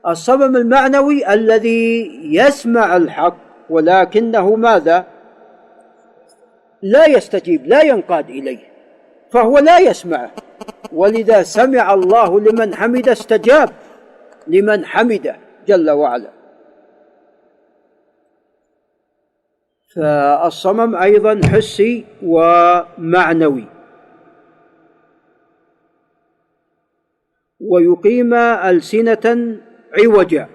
الصمم المعنوي الذي يسمع الحق ولكنه ماذا؟ لا يستجيب، لا ينقاد إليه، فهو لا يسمعه. ولذا سمع الله لمن حمد، استجاب لمن حمده جل وعلا. فالصمم أيضا حسي ومعنوي. ويقيم ألسنة عوجا،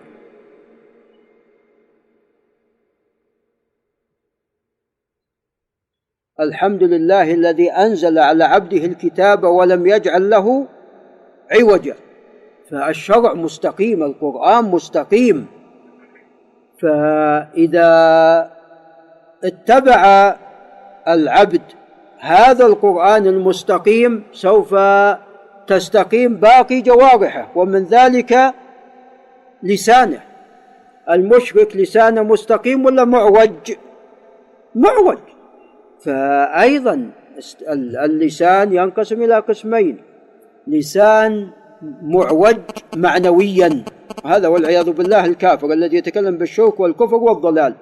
الحمد لله الذي أنزل على عبده الكتاب ولم يجعل له عوجا. فالشرع مستقيم، القرآن مستقيم. فإذا اتبع العبد هذا القرآن المستقيم سوف تستقيم باقي جوارحه، ومن ذلك لسانه. المشرك لسانه مستقيم ولا معوج؟ معوج. فأيضا اللسان ينقسم إلى قسمين: لسان معوج معنويا، هذا والعياذ بالله الكافر الذي يتكلم بالشرك والكفر والضلال.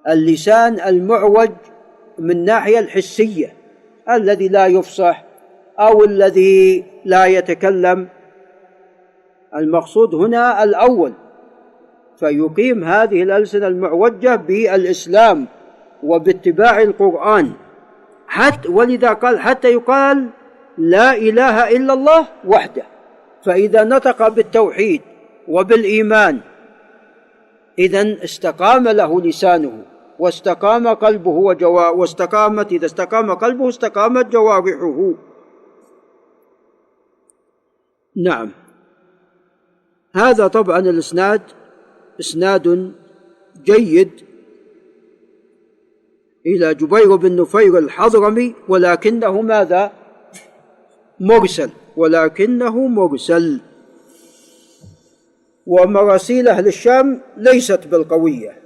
واللسان المعوج من ناحية الحسية، الذي لا يفصح أو الذي لا يتكلم. المقصود هنا الأول. فيقيم هذه الألسنة المعوجة بالإسلام وباتباع القرآن، ولذا قال حتى يقال لا إله إلا الله وحده. فإذا نطق بالتوحيد وبالإيمان إذن استقام له لسانه واستقام قلبه إذا استقام قلبه استقامت جوارحه. نعم. هذا طبعا الإسناد إسناد جيد إلى جبير بن نفير الحضرمي، ولكنه ماذا؟ مرسل، ولكنه مرسل. ومراسيل أهل الشام ليست بالقوية.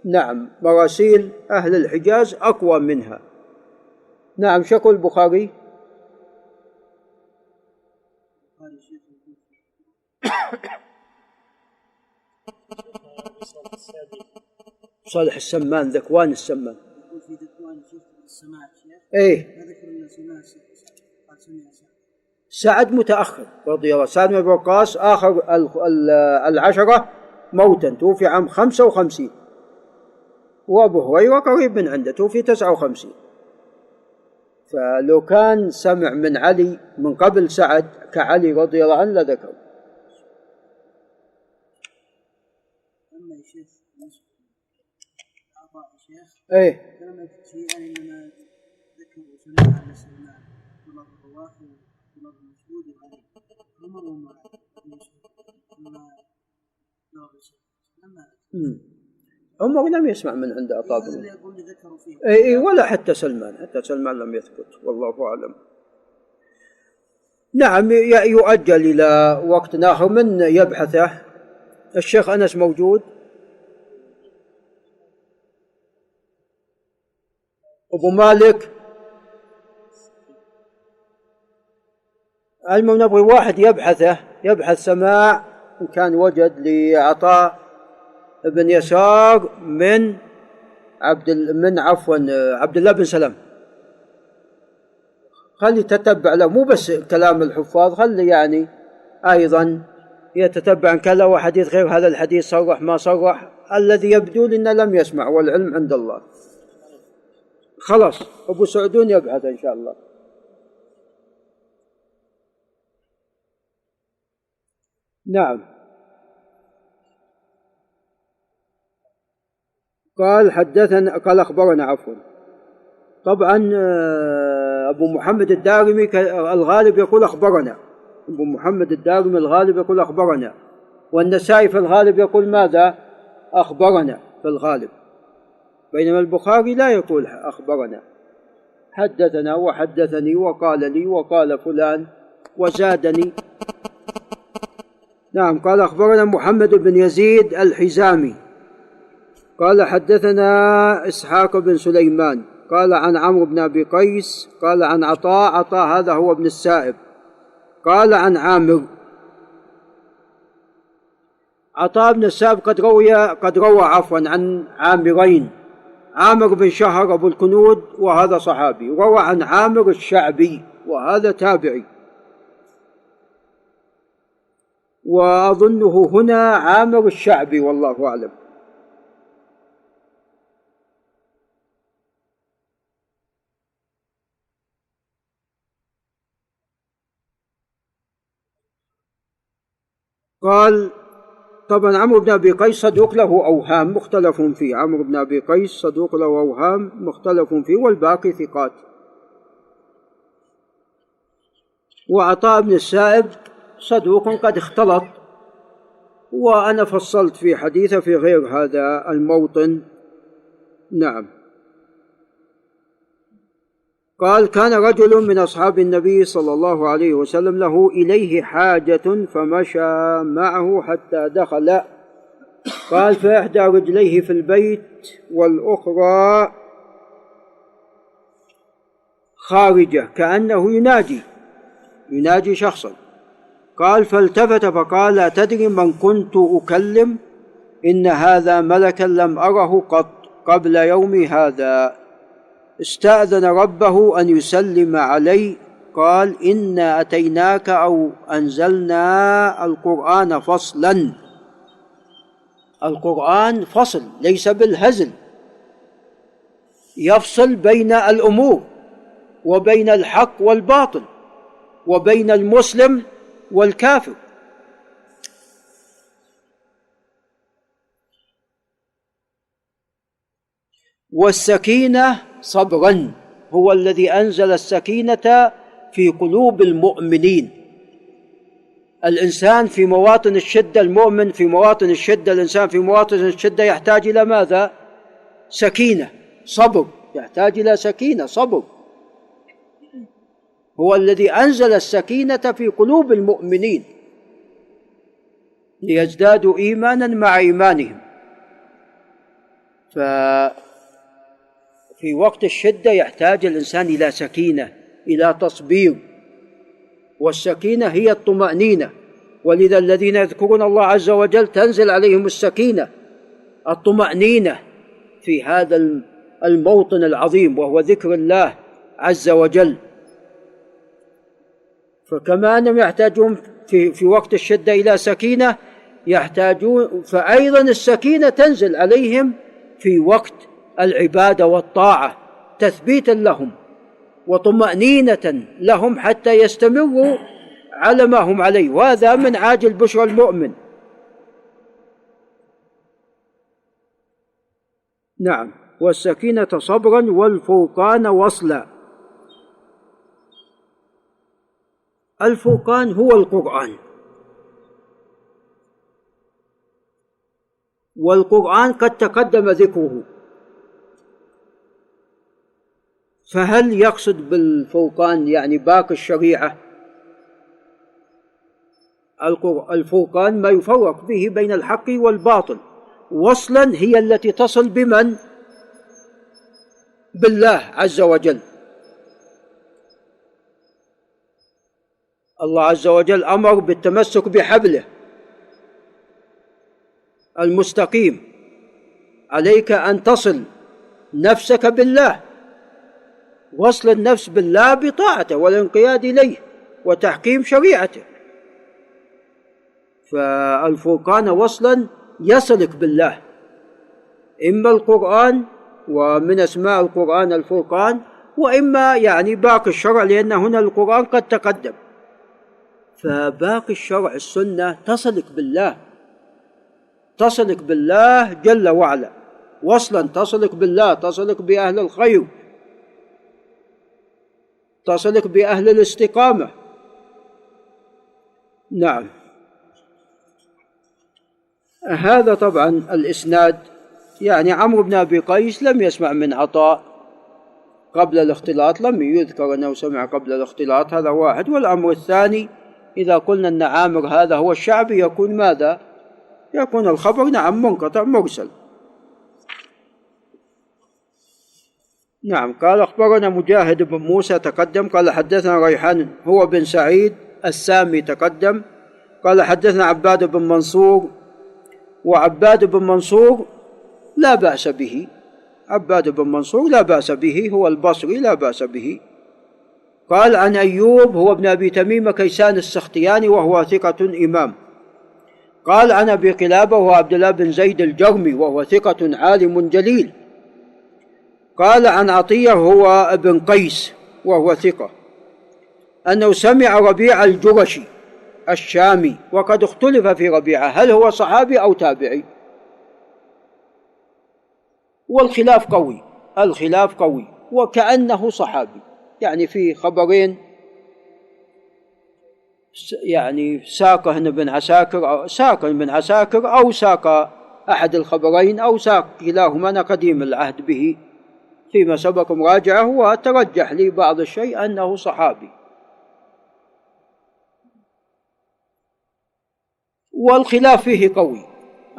نعم، مراسيل أهل الحجاز أقوى منها. نعم. شكل البخاري صالح السمان، ذكوان السمان. ايه، سعد متأخر رضي الله، سعد بن وقاص آخر العشرة موتا، توفي عام 55. وأبو هريرة قريب من عنده، توفي 59. فلو كان سمع من علي من قبل سعد كعلي رضي الله عنه لذكر. ايه، عمر لم يسمع من عند عطاء بن اي ولا حتى سلمان لم يثبت، والله اعلم. نعم. يؤجل الى وقت اخر. من يبحثه؟ الشيخ انس موجود؟ ابو مالك؟ المهم نبغي واحد يبحث سماع إن كان وجد لعطاء بن يسار من عبد الله بن سلام. خلي تتبع له، مو بس كلام الحفاظ، خلي يعني أيضا يتتبع إن كان له حديث غير هذا الحديث صرح ما صرح، الذي يبدو لنا لم يسمع والعلم عند الله. خلاص أبو سعدون يقعد إن شاء الله. نعم. قال حدثنا، قال أخبرنا، عفوا. طبعا أبو محمد الدارمي الغالب يقول أخبرنا، أبو محمد الدارمي الغالب يقول أخبرنا، والنسائي في الغالب يقول ماذا؟ أخبرنا في الغالب، بينما البخاري لا يقول أخبرنا، حدثنا وحدثني وقال لي وقال فلان وزادني. نعم. قال أخبرنا محمد بن يزيد الحزامي قال حدثنا إسحاق بن سليمان قال عن عمرو بن أبي قيس قال عن عطاء هذا هو ابن السائب قال عن عامر. عطاء بن السائب قد روى عن عامرين، عامر بن شهر أبو الكنود وهذا صحابي، روى عن عامر الشعبي وهذا تابعي، وأظنه هنا عامر الشعبي والله أعلم. قال طبعا عمرو بن أبي قيس صدوق له أوهام مختلف فيه، عمرو بن أبي قيس صدوق له أوهام مختلف فيه والباقي ثقات. وعطاء بن السائب صدوق قد اختلط، وأنا فصلت في حديثه في غير هذا الموطن. نعم. قال كان رجل من أصحاب النبي صلى الله عليه وسلم له إليه حاجة فمشى معه حتى دخل، قال فإحدى رجليه في البيت والأخرى خارجة كأنه يناجي شخصا، قال فالتفت فقال أتدري من كنت أكلم؟ إن هذا ملكا لم أره قط قبل يومي هذا، استأذن ربه أن يسلم علي، قال إنا أتيناك أو أنزلنا القرآن فصلا. القرآن فصل ليس بالهزل، يفصل بين الأمور وبين الحق والباطل وبين المسلم والكافر. والسكينة صبرا، هو الذي أنزل السكينة في قلوب المؤمنين. الإنسان في مواطن الشدة، المؤمن في مواطن الشدة، الإنسان في مواطن الشدة يحتاج إلى ماذا؟ سكينة، صبر، يحتاج إلى سكينة، صبر. هو الذي أنزل السكينة في قلوب المؤمنين ليزدادوا إيمانا مع إيمانهم. في وقت الشدة يحتاج الإنسان إلى سكينة، إلى تصبير، والسكينة هي الطمأنينة، ولذا الذين يذكرون الله عز وجل تنزل عليهم السكينة، الطمأنينة في هذا الموطن العظيم وهو ذكر الله عز وجل. فكما أنهم يحتاجون في وقت الشدة إلى سكينة، يحتاجون فأيضا السكينة تنزل عليهم في وقت العبادة والطاعة، تثبيتا لهم وطمأنينة لهم حتى يستمروا على ما هم عليه، وهذا من عاجل بشرى المؤمن. نعم. والسكينة صبرا والفرقان وصلا. الفرقان هو القرآن، والقرآن قد تقدم ذكره، فهل يقصد بالفرقان يعني باقي الشريعة؟ الفرقان ما يفرق به بين الحق والباطل. وصلا هي التي تصل بمن؟ بالله عز وجل. الله عز وجل أمر بالتمسك بحبله المستقيم، عليك أن تصل نفسك بالله، وصل النفس بالله بطاعته والانقياد إليه وتحكيم شريعته. فالفرقان وصلا يصلك بالله، إما القرآن، ومن أسماء القرآن الفرقان، وإما يعني باقي الشرع، لأن هنا القرآن قد تقدم، فباقي الشرع السنة تصلك بالله، تصلك بالله جل وعلا وصلا، تصلك بالله، تصلك بأهل الخير، تصلك بأهل الاستقامة. نعم. هذا طبعا الإسناد، يعني عمرو بن أبي قيس لم يسمع من عطاء قبل الاختلاط، لم يذكر أنه سمع قبل الاختلاط، هذا واحد. والأمر الثاني، إذا قلنا أن عامر هذا هو الشعبي يكون ماذا؟ يكون الخبر نعم منقطع مرسل. نعم. قال أخبرنا مجاهد بن موسى تقدم، قال حدثنا ريحان هو بن سعيد السامي تقدم، قال حدثنا عباد بن منصور، وعباد بن منصور لا بأس به، عباد بن منصور لا بأس به، هو البصري لا بأس به. قال عن أيوب هو ابن أبي تميم كيسان السختياني وهو ثقة إمام. قال عن أبي قلابة وهو عبد الله بن زيد الجرمي وهو ثقة عالم جليل. قال عن عطية هو ابن قيس وهو ثقة أنه سمع ربيع الجرشي الشامي، وقد اختلف في ربيعة هل هو صحابي أو تابعي، والخلاف قوي، الخلاف قوي، وكأنه صحابي، يعني في خبرين، يعني ساقه بن عساكر أو ساق أحد الخبرين أو ساق كلاهما، أنا قديم العهد به فيما سبق مراجعة، وترجح لي بعض الشيء أنه صحابي. والخلاف فيه قوي،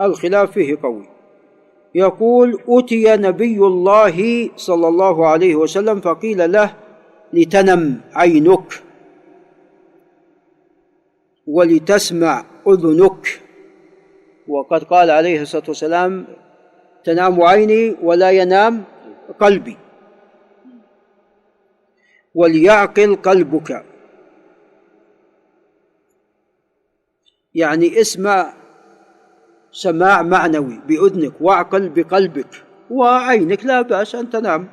الخلاف فيه قوي. يقول أتي نبي الله صلى الله عليه وسلم فقيل له لتنم عينك ولتسمع أذنك، وقد قال عليه الصلاة والسلام تنام عيني ولا ينام قلبي، وليعقل قلبك، يعني اسمع سماع معنوي بأذنك، واعقل بقلبك، وعينك لا بأس أن تنام.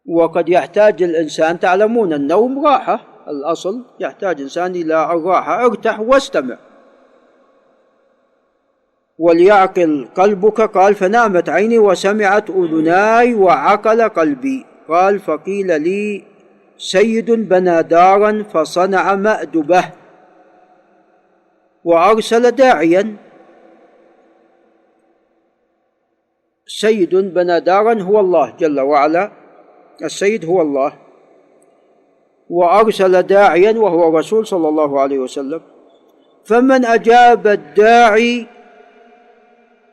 وقد يحتاج الإنسان، تعلمون النوم راحة، الأصل يحتاج إنسان إلى الراحة، ارتاح واستمع. وليعقل قلبك، قال فنامت عيني وسمعت أذناي وعقل قلبي. قال فقيل لي سيد بنى دارا فصنع مأدبه وأرسل داعيا. سيد بنى دارا هو الله جل وعلا، السيد هو الله، وأرسل داعيا وهو الرسول صلى الله عليه وسلم. فمن أجاب الداعي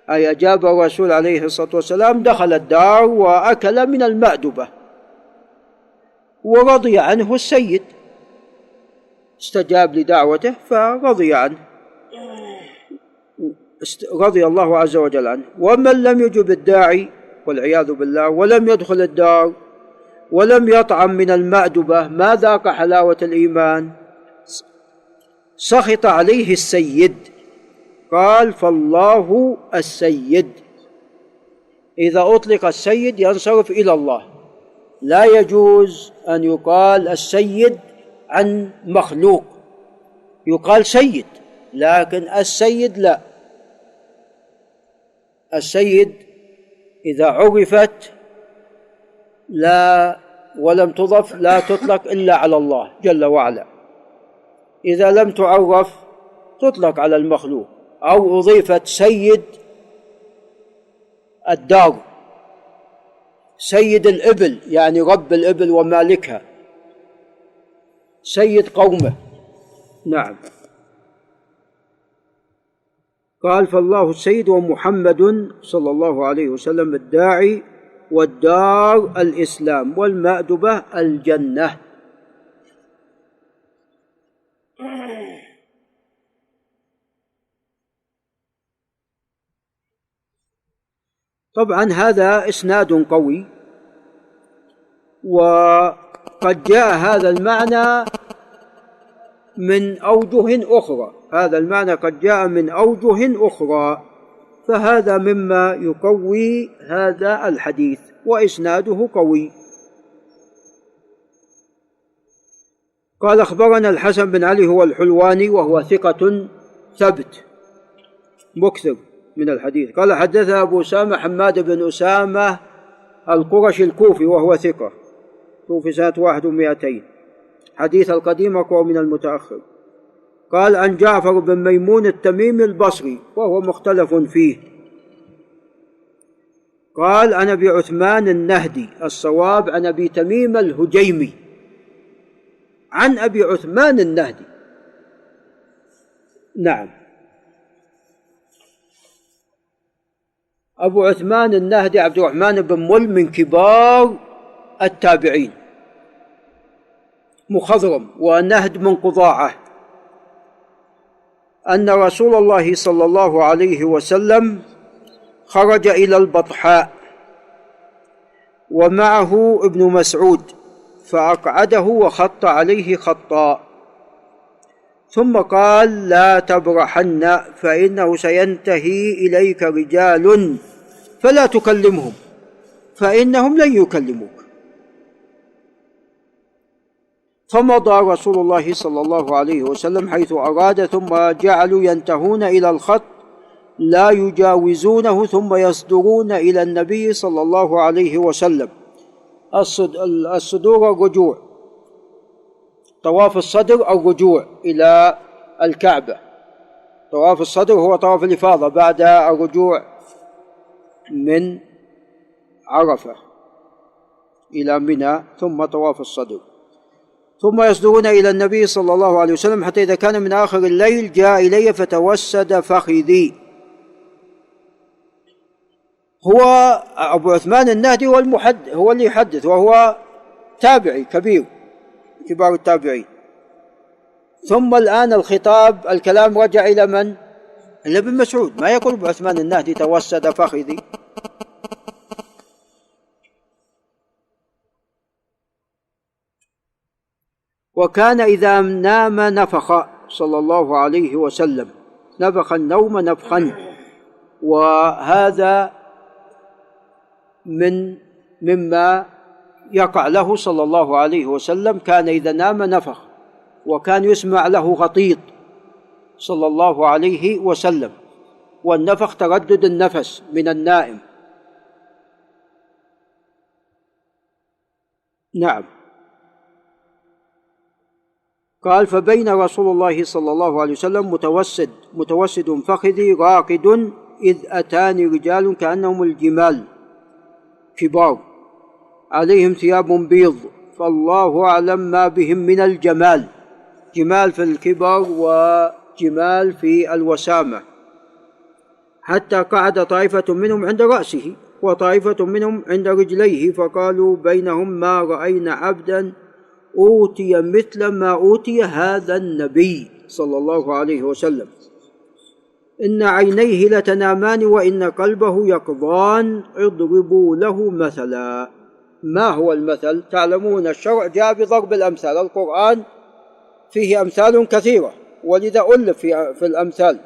أي أجاب الرسول عليه الصلاة والسلام دخل الدار وأكل من المأدبة، ورضي عنه السيد، استجاب لدعوته فرضي عنه، رضي الله عز وجل عنه. ومن لم يجب الداعي والعياذ بالله ولم يدخل الدار ولم يطعم من المأدبة، ما ذاق حلاوة الإيمان، سخط عليه السيد. قال فالله السيد، إذا أطلق السيد ينصرف إلى الله، لا يجوز أن يقال السيد عن مخلوق، يقال سيد، لكن السيد لا، السيد إذا عرفت لا ولم تضف لا تطلق إلا على الله جل وعلا، إذا لم تعرف تطلق على المخلوق، أو أضيفت سيد الدار، سيد الإبل يعني رب الإبل ومالكها، سيد قومه. نعم. قال فالله السيد ومحمد صلى الله عليه وسلم الداعي، والدار الإسلام، والمأدبة الجنة. طبعا هذا إسناد قوي، وقد جاء هذا المعنى من أوجه أخرى، هذا المعنى قد جاء من أوجه أخرى، فهذا مما يقوي هذا الحديث وإسناده قوي. قال أخبرنا الحسن بن علي هو الحلواني وهو ثقة ثبت مكثر من الحديث. قال حدثنا أبو أسامة حماد بن أسامة القرشي الكوفي وهو ثقة، توفي سنة 100، حديث القديم أقوى من المتأخر. قال عن جعفر بن ميمون التميمي البصري وهو مختلف فيه. قال عن أبي عثمان النهدي، الصواب عن أبي تميم الهجيمي، عن أبي عثمان النهدي. نعم، أبو عثمان النهدي عبد الرحمن بن مل من كبار التابعين، مخضرم، والنهد من قضاعة، أن رسول الله صلى الله عليه وسلم خرج إلى البطحاء ومعه ابن مسعود فأقعده وخط عليه خطا، ثم قال لا تبرحن فإنه سينتهي إليك رجال فلا تكلمهم فإنهم لن يكلموك. فمضى رسول الله صلى الله عليه وسلم حيث أراد، ثم جعلوا ينتهون إلى الخط لا يجاوزونه، ثم يصدرون إلى النبي صلى الله عليه وسلم. الصدور الرجوع، طواف الصدر الرجوع إلى الكعبة، طواف الصدر هو طواف الإفاضة بعد الرجوع من عرفة إلى منى، ثم طواف الصدر. ثم يصدرون إلى النبي صلى الله عليه وسلم حتى إذا كان من آخر الليل جاء إلي فتوسد فخذي. هو أبو عثمان النهدي هو اللي يحدث، وهو تابعي كبير، كبار التابعين. ثم الآن الكلام رجع إلى من؟ إلى ابن مسعود، ما يقول أبو عثمان النهدي توسد فخذي. وكان إذا نام نفخ صلى الله عليه وسلم، نفخ النوم نفخا، وهذا مما يقع له صلى الله عليه وسلم، كان إذا نام نفخ، وكان يسمع له غطيط صلى الله عليه وسلم، والنفخ تردد النفس من النائم. نعم. قال فبين رسول الله صلى الله عليه وسلم متوسد فخذي راقد إذ أتاني رجال كأنهم الجمال كبار عليهم ثياب بيض، فالله أعلم ما بهم من الجمال، جمال في الكبر وجمال في الوسامة، حتى قعد طائفة منهم عند رأسه وطائفة منهم عند رجليه، فقالوا بينهم ما رأينا عبدا أوتي مثل ما أوتي هذا النبي صلى الله عليه وسلم، إن عينيه لتنامان وإن قلبه يقظان، اضربوا له مثلا. ما هو المثل؟ تعلمون الشرع جاء بضرب الأمثال، القرآن فيه أمثال كثيرة ولذا ألف في الأمثال،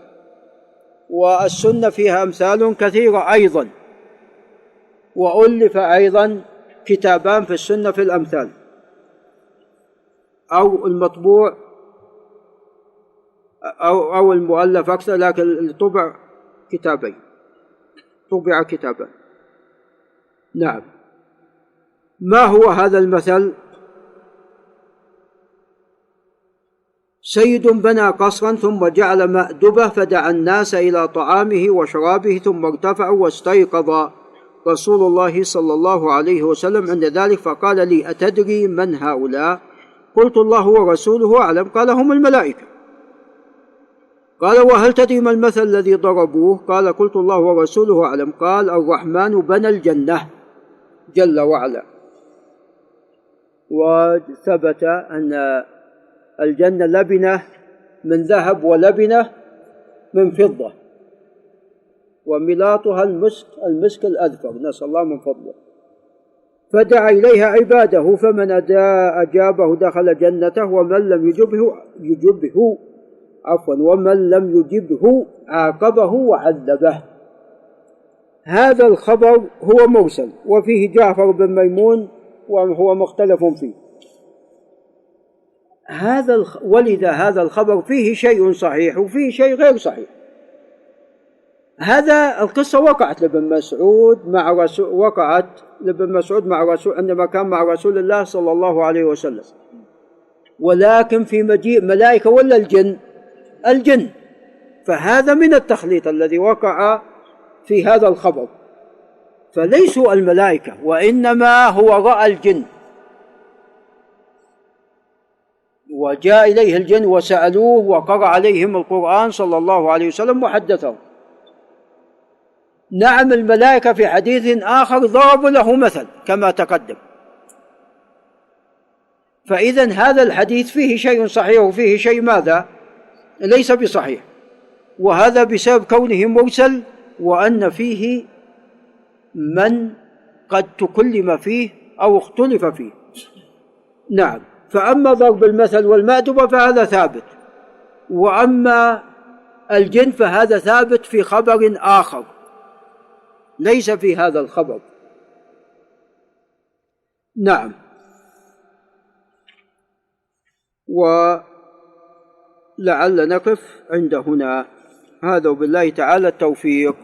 والسنة فيها أمثال كثيرة أيضا، وألف أيضا كتابان في السنة في الأمثال، أو المطبوع أو المؤلف أكثر، لكن طبع كتابان. نعم. ما هو هذا المثل؟ سيد بنى قصرا ثم جعل مأدبة فدعا الناس إلى طعامه وشرابه، ثم ارتفعوا واستيقظ رسول الله صلى الله عليه وسلم عند ذلك، فقال لي أتدري من هؤلاء؟ قلت الله ورسوله أعلم. قال هم الملائكة. قال وهل تدري ما المثل الذي ضربوه؟ قال قلت الله ورسوله أعلم. قال الرحمن بنى الجنة جل وعلا. وثبت أن الجنة لبنة من ذهب ولبنة من فضة، وملاطها المسك الأذفر، نسأل الله من فضله. فدعا إليها عباده فمن أجابه دخل جنته ومن لم ومن لم يجبه عاقبه وعذبه. هذا الخبر هو مرسل وفيه جعفر بن ميمون وهو مختلف فيه. ولذا هذا الخبر فيه شيء صحيح وفيه شيء غير صحيح. هذا القصة وقعت لابن مسعود مع رسول عندما كان مع رسول الله صلى الله عليه وسلم، ولكن في مجيء ملائكة ولا الجن، فهذا من التخليط الذي وقع في هذا الخبر، فليسوا الملائكة وإنما هو رأى الجن، وجاء إليه الجن وسألوه وقرأ عليهم القرآن صلى الله عليه وسلم وحدثهم. نعم الملائكة في حديث آخر ضربوا له مثل كما تقدم. فإذن هذا الحديث فيه شيء صحيح وفيه شيء ماذا؟ ليس بصحيح، وهذا بسبب كونه مرسل وأن فيه من قد تكلم فيه أو اختلف فيه. نعم. فأما ضرب المثل والمأدبة فهذا ثابت، وأما الجن فهذا ثابت في خبر آخر ليس في هذا الخبر. نعم. ولعل نقف عند هنا. هذا وبالله تعالى التوفيق.